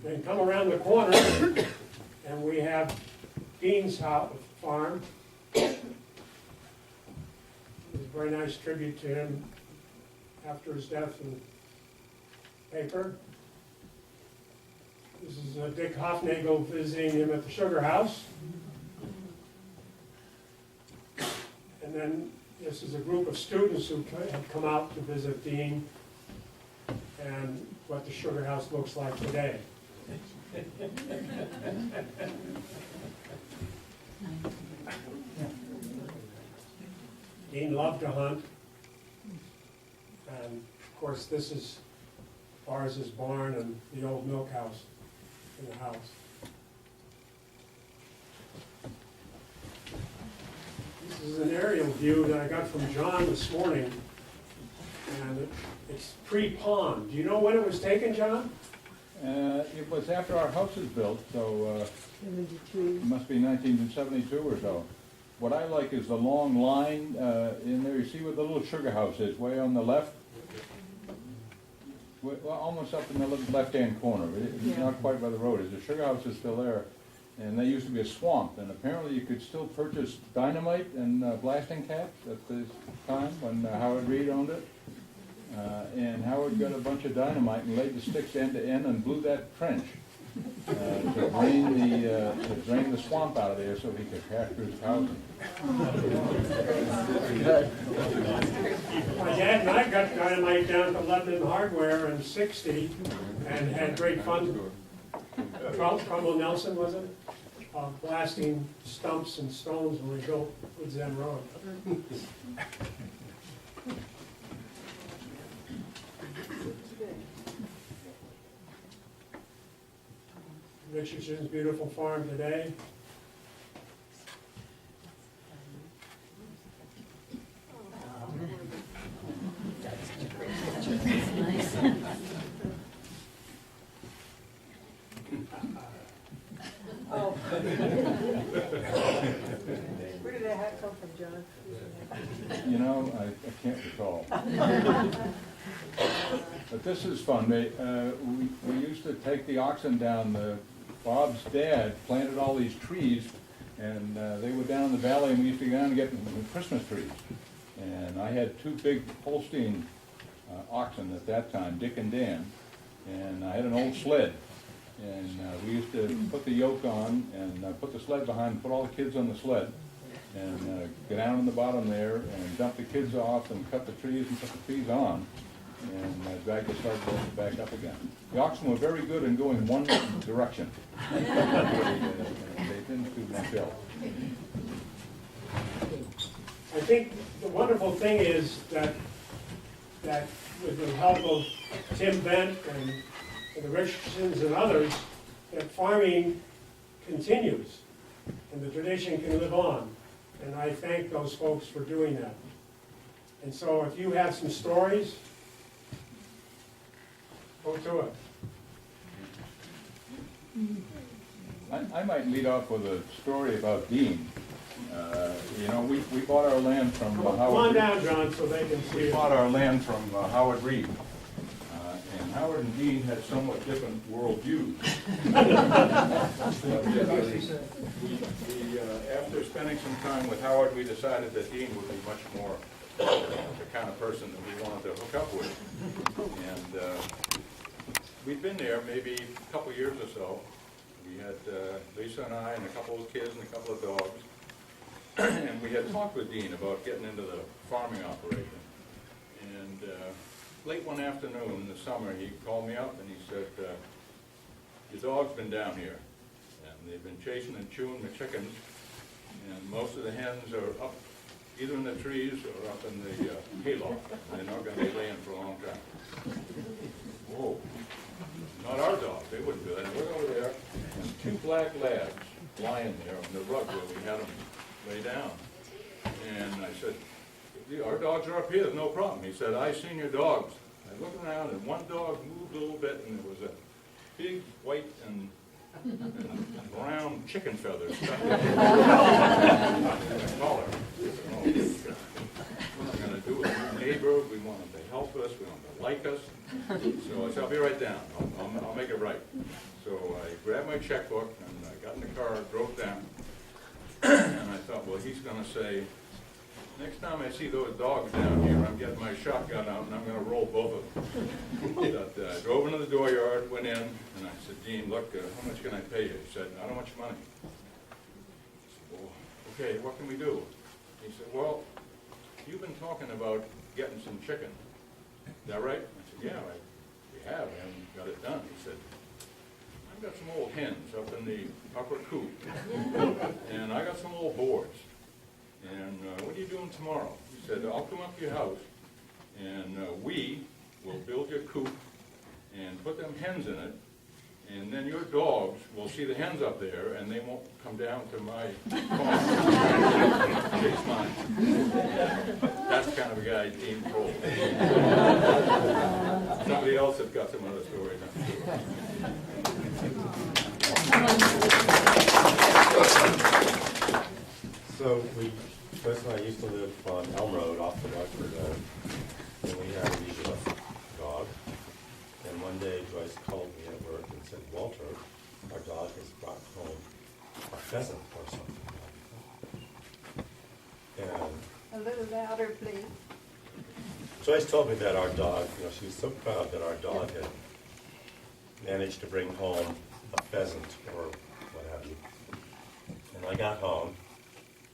Then come around the corner, and we have Dean's house, farm. It was a very nice tribute to him after his death in paper. This is Dick Hofnagel visiting him at the sugar house. And then this is a group of students who had come out to visit Dean and what the sugar house looks like today. Dean loved to hunt. And of course, this is Bars's barn and the old milk house in the house. This is an aerial view that I got from John this morning. And it's pre-pond. Do you know when it was taken, John? It was after our house was built, so it must be 1972 or so. What I like is the long line in there. You see where the little sugar house is, way on the left? Well, almost up in the left-hand corner. It's not quite by the road. The sugar house is still there. And there used to be a swamp, and apparently you could still purchase dynamite and blasting caps at the time when Howard Reed owned it. And Howard got a bunch of dynamite and laid the sticks end to end and blew that trench to drain the swamp out of there so he could pasture his cows. My dad and I got dynamite down to Lebanon Hardware in '60 and had great fun. Cromwell Nelson, was it? Blasting stumps and stones when we built Woods End Road. Richardson's beautiful farm today. Oh. Where did that hat come from, John? You know, I can't recall. But this is fun. We used to take the oxen down. Bob's dad planted all these trees, and they were down in the valley, and we used to go down and get Christmas trees. And I had two big Holstein oxen at that time, Dick and Dan, and I had an old sled. And we used to put the yoke on and put the sled behind, and put all the kids on the sled, and go down in the bottom there and dump the kids off and cut the trees and put the trees on. and back to start going back up again. The oxen were very good in going one direction. They didn't do much else. I think the wonderful thing is that with the help of Tim Bent and the Richardsons and others, that farming continues and the tradition can live on. And I thank those folks for doing that. And so if you have some stories, go to it. I might lead off with a story about Dean. You know, we bought our land from Come Howard. on down, John, so they can see We it. bought our land from Howard Reed. And Howard and Dean had somewhat different worldviews. After spending some time with Howard, we decided that Dean would be much more the kind of person that we wanted to hook up with. And we'd been there maybe a couple years or so. We had Lisa and I and a couple of kids and a couple of dogs. And we had talked with Dean about getting into the farming operation. And late one afternoon in the summer, he called me up and he said, your dog's been down here. And they've been chasing and chewing the chickens. And most of the hens are up either in the trees or up in the hayloft. They're not going to be laying for a long time. Whoa. Not our dog. They wouldn't do that. And we're over there, and two black labs lying there on the rug where we had them lay down. And I said, our dogs are up here, there's no problem. He said, I seen your dogs. I looked around and one dog moved a little bit and there was a big white and brown chicken feathers stuck in the collar. Oh, God. What am I going to do with our neighbor? We want them to help us, we want them to like us. So I said, I'll be right down, I'll make it right. So I grabbed my checkbook and I got in the car, drove down. And I thought, well, he's going to say, next time I see those dogs down here, I'm getting my shotgun out and I'm going to roll both of them. But I drove into the dooryard, went in, and I said, Dean, look, how much can I pay you? He said, not how much money. I said, well, okay, what can we do? He said, well, you've been talking about getting some chicken. Is that right? I said, yeah, we have. I haven't got it done. He said, I've got some old hens up in the upper coop, and I got some old boards. And what are you doing tomorrow? He said, I'll come up to your house, and we will build your coop and put them hens in it, and then your dogs will see the hens up there, and they won't come down to my farm. Chase mine. That's the kind of a guy Dean Kroll. Somebody else has got some other stories. So Joyce and I used to live on Elm Road off the Rockford Road, and we had a Weaver dog. And one day Joyce called me at work and said, Walter, our dog has brought home a pheasant or something. And A little louder, please. Joyce told me that our dog, she was so proud that our dog had managed to bring home a pheasant or what have you. And I got home,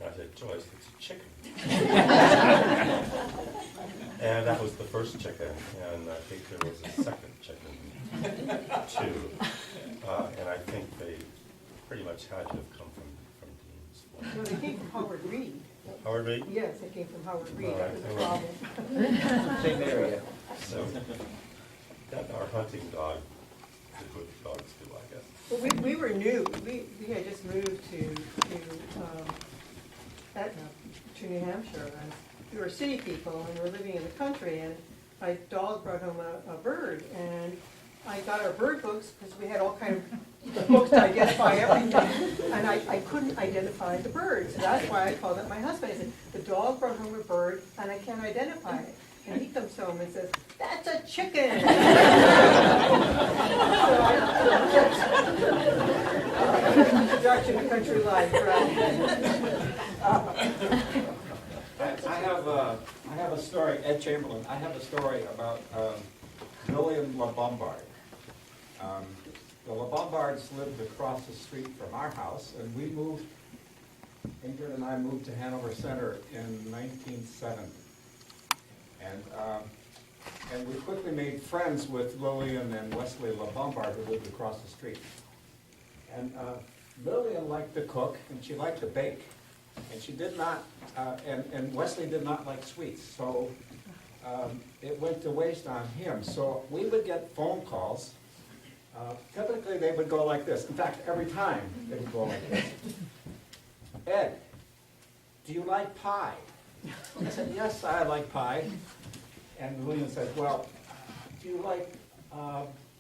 and I said, Joyce, it's a chicken. And that was the first chicken, and I think there was a second chicken, too. And I think they pretty much had to have come from Dean's. No, they came from Howard Reed. Howard Reed? Yes, they came from Howard Reed, All that right. was the problem. Same area. So, that our hunting dog did what dogs do, I guess. Well, we were new, we had just moved to Etna, to New Hampshire, and we were city people, and we were living in the country, and my dog brought home a bird, and I got our bird books, because we had all kind of books to identify everything, and I couldn't identify the bird, so that's why I called up my husband. I said, the dog brought home a bird, and I can't identify it. And he comes home and says, that's a chicken! Introduction to country life, right? I have a story, Ed Chamberlain, I have a story about William LaBombard. The LaBombards lived across the street from our house, and we moved, Ingrid and I moved to Hanover Center in 1970. And And we quickly made friends with Lillian and Wesley LaBombard, who lived across the street. And Lillian liked to cook, and she liked to bake. And she did not, and Wesley did not like sweets, so it went to waste on him. So we would get phone calls. Typically, they would go like this. In fact, every time they would go like this. Ed, do you like pie? I said, yes, I like pie. And Lillian said, well, do you like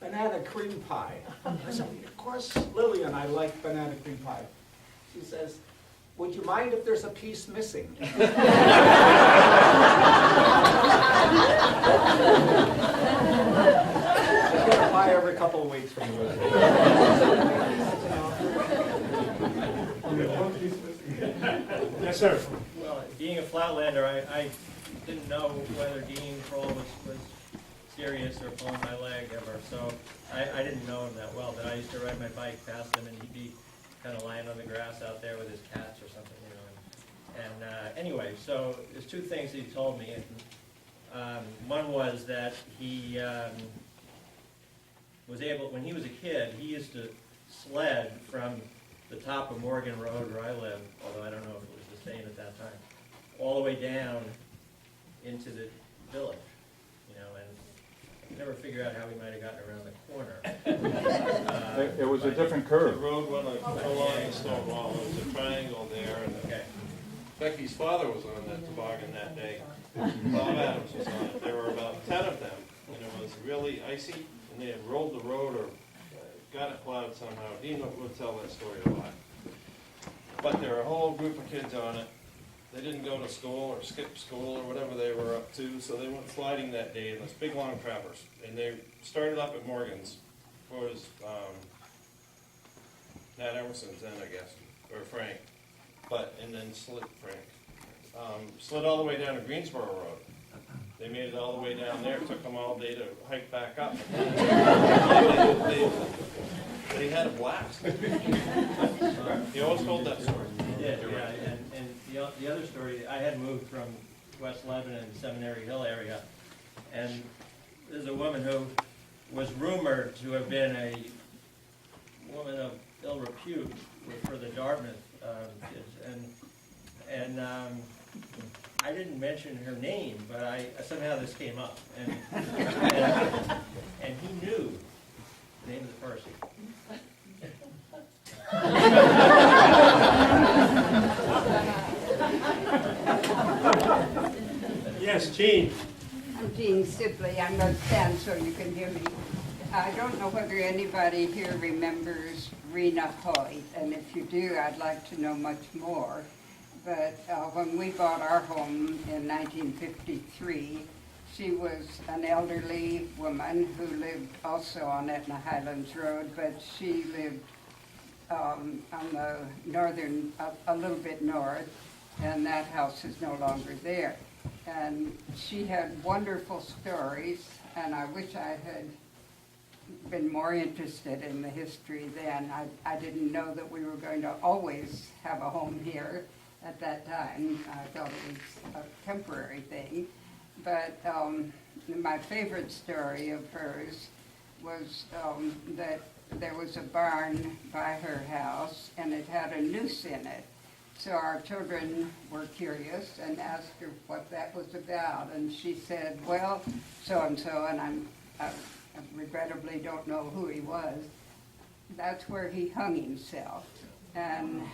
banana cream pie? I said, of course, Lillian, I like banana cream pie. She says, would you mind if there's a piece missing? I get a pie every couple of weeks from Lillian. Yes, sir. Well, being a Flatlander, I didn't know whether Dean Kroll was serious or pulling my leg ever, so I didn't know him that well, but I used to ride my bike past him and he'd be kind of lying on the grass out there with his cats or something, you know. And anyway, so there's two things he told me. One was that he was able, when he was a kid, he used to sled from the top of Morgan Road where I live, although I don't know if it was the same at that time, all the way down into the village, you know, and I never figured out how he might have gotten around the corner. It was a different The curve. road went along the stone wall, there was a triangle there, and Okay. Becky's father was on that toboggan that day. Bob Adams was on it. There were about 10 of them, and it was really icy, and they had rolled the road or got it plowed somehow. Dean would tell that story a lot. But there were a whole group of kids on it. They didn't go to school or skip school or whatever they were up to, so they went sliding that day in this big long traverse. And they started up at Morgan's, or was Nat Emerson's then, I guess, or Frank. And then slid all the way down to Greensboro Road. They made it all the way down there. It took them all day to hike back up. They had a blast. He always told that story. Yeah, and the other story, I had moved from West Lebanon, Seminary Hill area, and there's a woman who was rumored to have been a woman of ill repute for the Dartmouth kids, and I didn't mention her name, but somehow this came up, and he knew the name of the person. Yes, Gene. I'm Jean Sibley. I'm going to stand so you can hear me. I don't know whether anybody here remembers Rena Hoyt, and if you do, I'd like to know much more. But when we bought our home in 1953, she was an elderly woman who lived also on Etna Highlands Road, but she lived on the northern, a little bit north, and that house is no longer there. And she had wonderful stories, and I wish I had been more interested in the history then. I didn't know that we were going to always have a home here at that time. I thought it was a temporary thing. But my favorite story of hers was that there was a barn by her house, and it had a noose in it. So our children were curious and asked her what that was about, and she said, well, so-and-so, and I regrettably don't know who he was. That's where he hung himself. And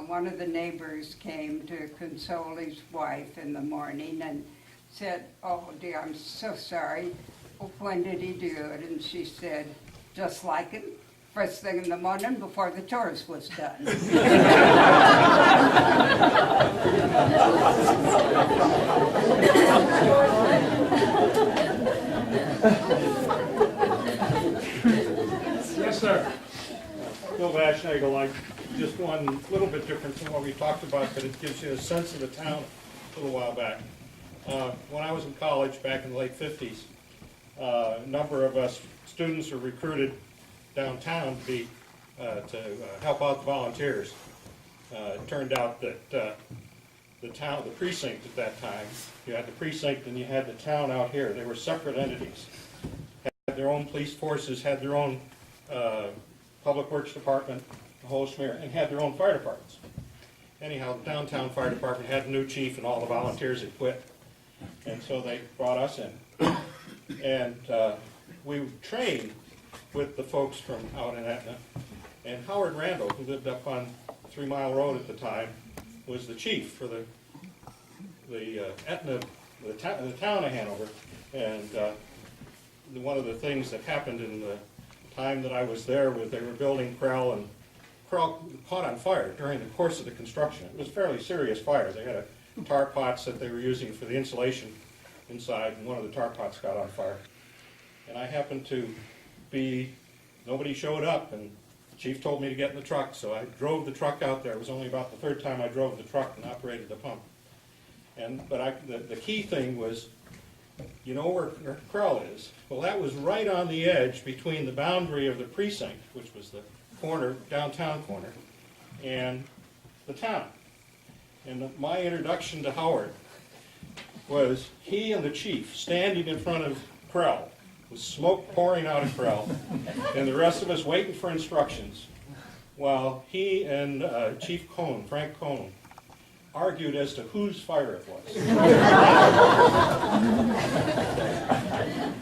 one of the neighbors came to console his wife in the morning and said, oh dear, I'm so sorry. Well, when did he do it? And she said, just like him, first thing in the morning before the chores was done. Yes, sir. Bill Vashnagel, like just one little bit different from what we talked about, but it gives you a sense of the town a little while back. When I was in college back in the late 50s, a number of us students were recruited downtown to help out the volunteers. It turned out that the town, the precinct at that time. You had the precinct and you had the town out here. They were separate entities. Had their own police forces, had their own public works department, the whole schmear, and had their own fire departments. Anyhow, the downtown fire department had a new chief and all the volunteers had quit. And so they brought us in. And we trained with the folks from out in Etna. And Howard Randall, who lived up on 3 Mile Road at the time, was the chief for the Etna, the town of Hanover. And one of the things that happened in the time that I was there was they were building Krell, and Krell caught on fire during the course of the construction. It was a fairly serious fire. They had tar pots that they were using for the insulation inside, and one of the tar pots got on fire. And I happened to be, nobody showed up, and the chief told me to get in the truck, so I drove the truck out there. It was only about the third time I drove the truck and operated the pump. But the key thing was, you know where Krell is? Well, that was right on the edge between the boundary of the precinct, which was the corner, downtown corner, and the town. And my introduction to Howard was he and the chief standing in front of Krell, with smoke pouring out of Krell, and the rest of us waiting for instructions, while he and Chief Cohn, Frank Cohn, argued as to whose fire it was.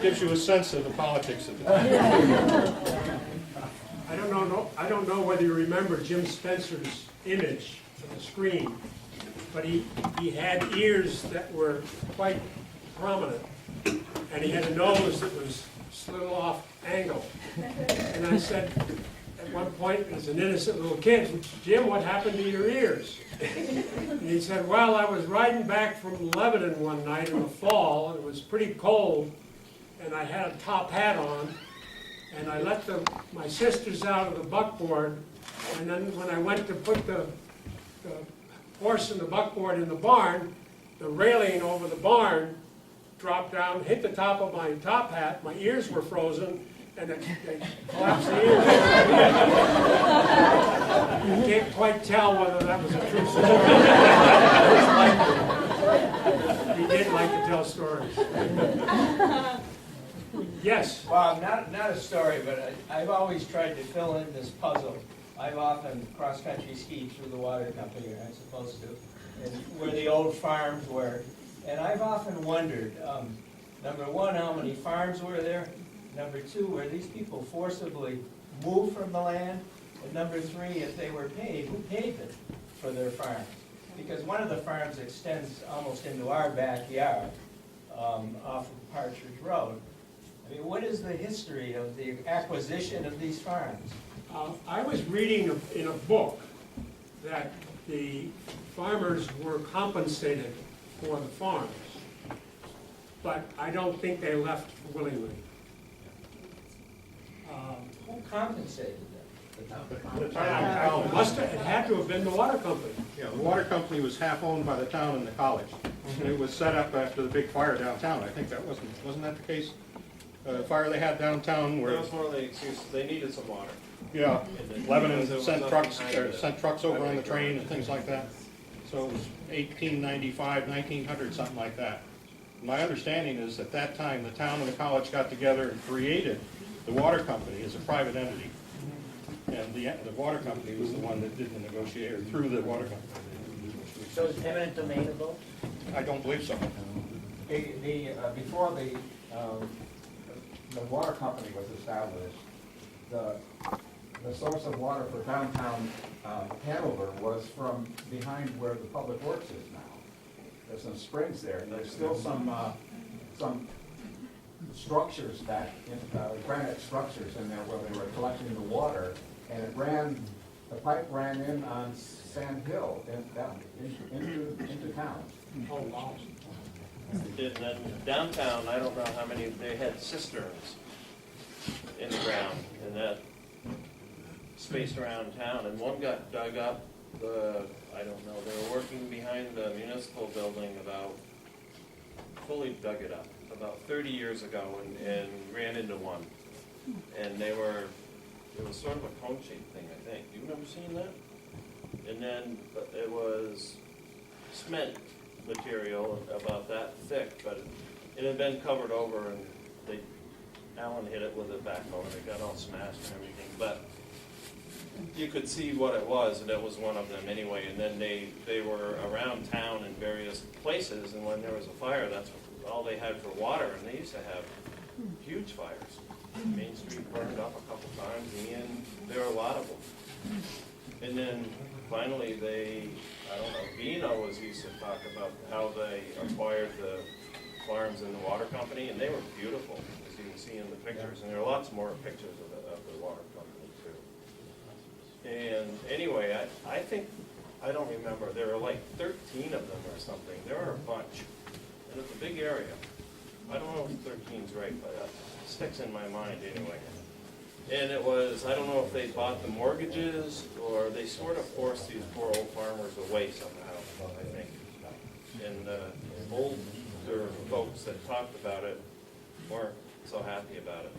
Gives you a sense of the politics of the time. I don't know whether you remember Jim Spencer's image on the screen, but he had ears that were quite prominent, and he had a nose that was a little off angle. And I said, at one point, as an innocent little kid, Jim, what happened to your ears? And he said, well, I was riding back from Lebanon one night in the fall, and it was pretty cold, and I had a top hat on, and I let my sisters out of the buckboard, and then when I went to put the horse and the buckboard in the barn, the railing over the barn dropped down, hit the top of my top hat, my ears were frozen, and they collapsed the ears. You can't quite tell whether that was a true story. He did like to tell stories. Yes? Well, not a story, but I've always tried to fill in this puzzle. I've often cross-country skied through the water company, or I'm supposed to, and where the old farms were. And I've often wondered, number one, how many farms were there? Number two, were these people forcibly moved from the land? And number three, if they were paid, who paid them for their farms? Because one of the farms extends almost into our backyard off of Partridge Road. I mean, what is the history of the acquisition of these farms? I was reading in a book that the farmers were compensated for the farms, but I don't think they left willingly. Who compensated them? The town. It had to have been the water company. Yeah, the water company was half owned by the town and the college. And it was set up after the big fire downtown. I think that wasn't that the case? The fire they had downtown where... That was one of the excuses, they needed some water. Yeah, And Lebanon there was sent nothing trucks, behind it. over on the train and things like that. So it was 1895, 1900, something like that. My understanding is at that time, the town and the college got together and created the water company as a private entity. And the water company was the one that did the negotiation through the water company. So is eminent domain a vote? I don't believe so. Before the water company was established, the source of water for downtown Hanover was from behind where the public works is now. There's some springs there, and there's still some structures granite structures in there where they were collecting the water, and the pipe ran in on Sand Hill into town. Oh, wow. And then downtown, I don't know how many, they had cisterns in the ground, and that spaced around town, and one got dug up, I don't know, they were working behind the municipal building fully dug it up, about 30 years ago, and ran into one. And it was sort of a cone-shaped thing, I think. You've never seen that? And then it was cement material about that thick, but it had been covered over and Alan hit it with a backhoe and it got all smashed and everything, but you could see what it was, and it was one of them anyway. And then they were around town in various places, and when there was a fire, that's all they had for water, and they used to have huge fires. Main Street burned up a couple times, and there were a lot of them. And then finally I don't know, Vino used to talk about how they acquired the farms in the water company, and they were beautiful, as you can see in the pictures, and there are lots more pictures of the water company too. And anyway, I think, I don't remember, there were like 13 of them or something. There were a bunch, and it's a big area. I don't know if 13's right, but it sticks in my mind anyway. And it was, I don't know if they bought the mortgages, or they sort of forced these poor old farmers away somehow, I think. And older folks that talked about it weren't so happy about it.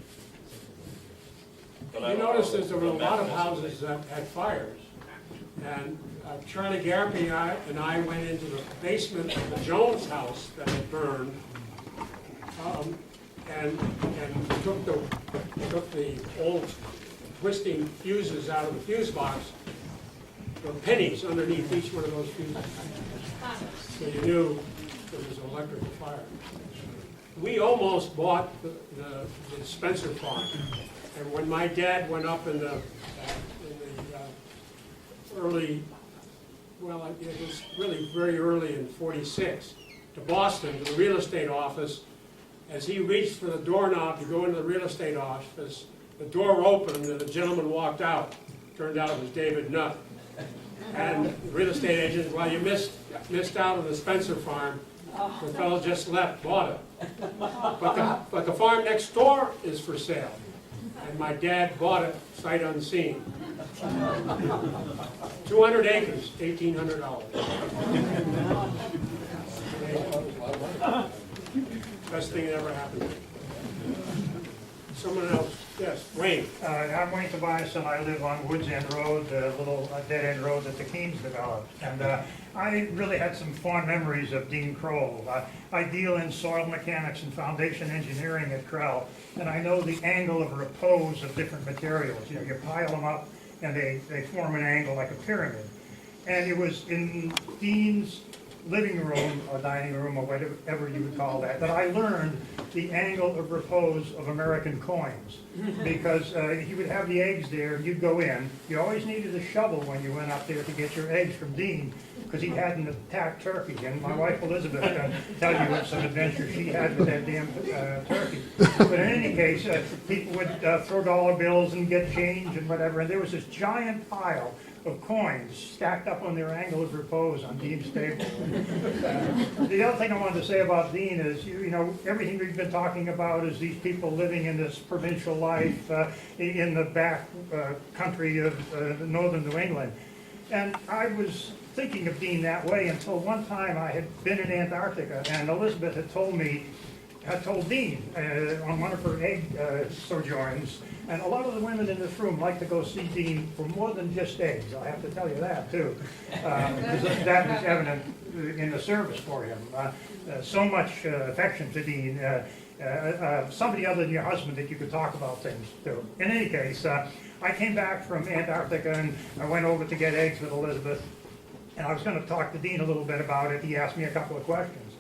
But You notice there's a lot of houses that had fires. And Charlie Garpy and I went into the basement of the Jones house that had burned, and took the old twisting fuses out of the fuse box. There were pennies underneath each one of those fuses. So you knew there was an electrical fire. We almost bought the Spencer farm. And when my dad went up in the early, well, it was really very early in '46, to Boston, to the real estate office, as he reached for the doorknob to go into the real estate office, the door opened and a gentleman walked out. Turned out it was David Nutt. And the real estate agent, well, you missed out on the Spencer farm. The fellow just left, bought it. But the farm next door is for sale. And my dad bought it sight unseen. 200 acres, $1,800. Best thing that ever happened. Someone else, yes, Wayne. I'm Wayne Tobias, and I live on Woods End Road, the little dead-end road that the Keens developed. And I really had some fond memories of Dean Kroll. I deal in soil mechanics and foundation engineering at Krell, and I know the angle of repose of different materials. You know, you pile them up, and they form an angle like a pyramid. And it was in Dean's living room or dining room or whatever you would call that I learned the angle of repose of American coins, because he would have the eggs there, and you'd go in. You always needed a shovel when you went up there to get your eggs from Dean, because he hadn't attacked turkey. And my wife Elizabeth can tell you what some adventure she had with that damn turkey. But in any case, people would throw dollar bills and get change and whatever, and there was this giant pile of coins stacked up on their angle of repose on Dean's table. The other thing I wanted to say about Dean is, you know, everything we've been talking about is these people living in this provincial life in the back country of northern New England. And I was thinking of Dean that way until one time I had been in Antarctica, and Elizabeth had told Dean on one of her egg sojourns, and a lot of the women in this room like to go see Dean for more than just eggs. I have to tell you that too, because that is evident in the service for him. So much affection to Dean. Somebody other than your husband that you could talk about things to. In any case, I came back from Antarctica and I went over to get eggs with Elizabeth, and I was going to talk to Dean a little bit about it. He asked me a couple of questions,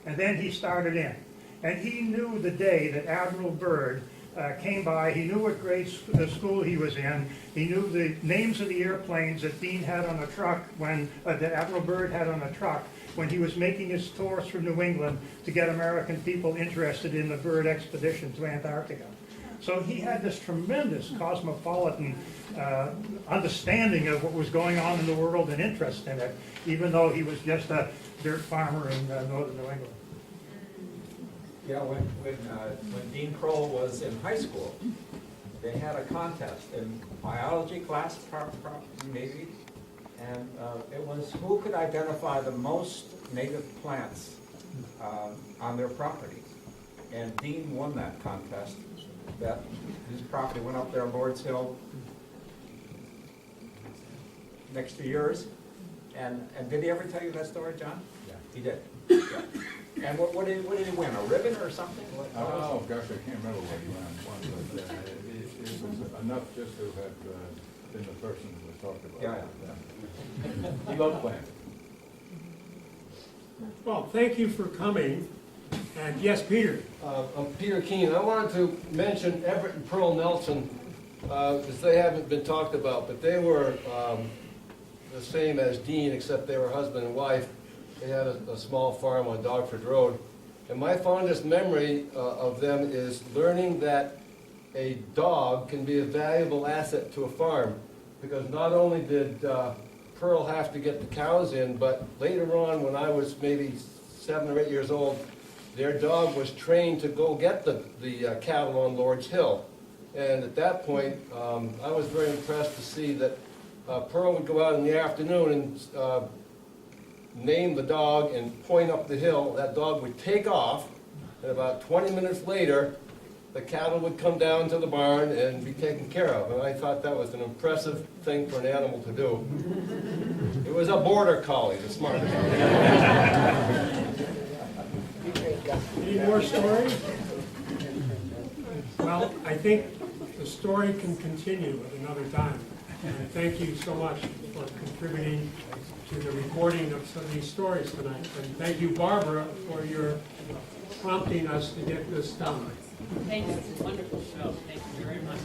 and then he started in. And he knew the day that Admiral Byrd came by. He knew what grade school he was in. He knew the names of the airplanes that Dean had on a truck that Admiral Byrd had on a truck when he was making his tours through New England to get American people interested in the Byrd expedition to Antarctica. So he had this tremendous cosmopolitan understanding of what was going on in the world and interest in it, even though he was just a dirt farmer in northern New England. Yeah, when Dean Kroll was in high school, they had a contest in biology class, maybe, and it was who could identify the most native plants on their property. And Dean won that contest. That his property went up there on Lord's Hill next to yours, And did he ever tell you that story, John? Yeah. He did? Yeah. And what did he win, a ribbon or something? Oh, gosh, I can't remember what he won, but it was enough just to have been the person who was talked about. Yeah. He loved playing. Well, thank you for coming. And yes, Peter. I'm Peter Keene. I wanted to mention Everett and Pearl Nelson, because they haven't been talked about, but they were the same as Dean, except they were husband and wife. They had a small farm on Dogford Road. And my fondest memory of them is learning that a dog can be a valuable asset to a farm, because not only did Pearl have to get the cows in, but later on, when I was maybe 7 or 8 years old, their dog was trained to go get the cattle on Lord's Hill. And at that point, I was very impressed to see that Pearl would go out in the afternoon and name the dog and point up the hill. That dog would take off, and about 20 minutes later, the cattle would come down to the barn and be taken care of. And I thought that was an impressive thing for an animal to do. It was a border collie, the smartest. Any more stories? Well, I think the story can continue at another time. And thank you so much for contributing to the recording of some of these stories tonight. And thank you, Barbara, for your prompting us to get this done. Thank you. It's a wonderful show. Thank you very much.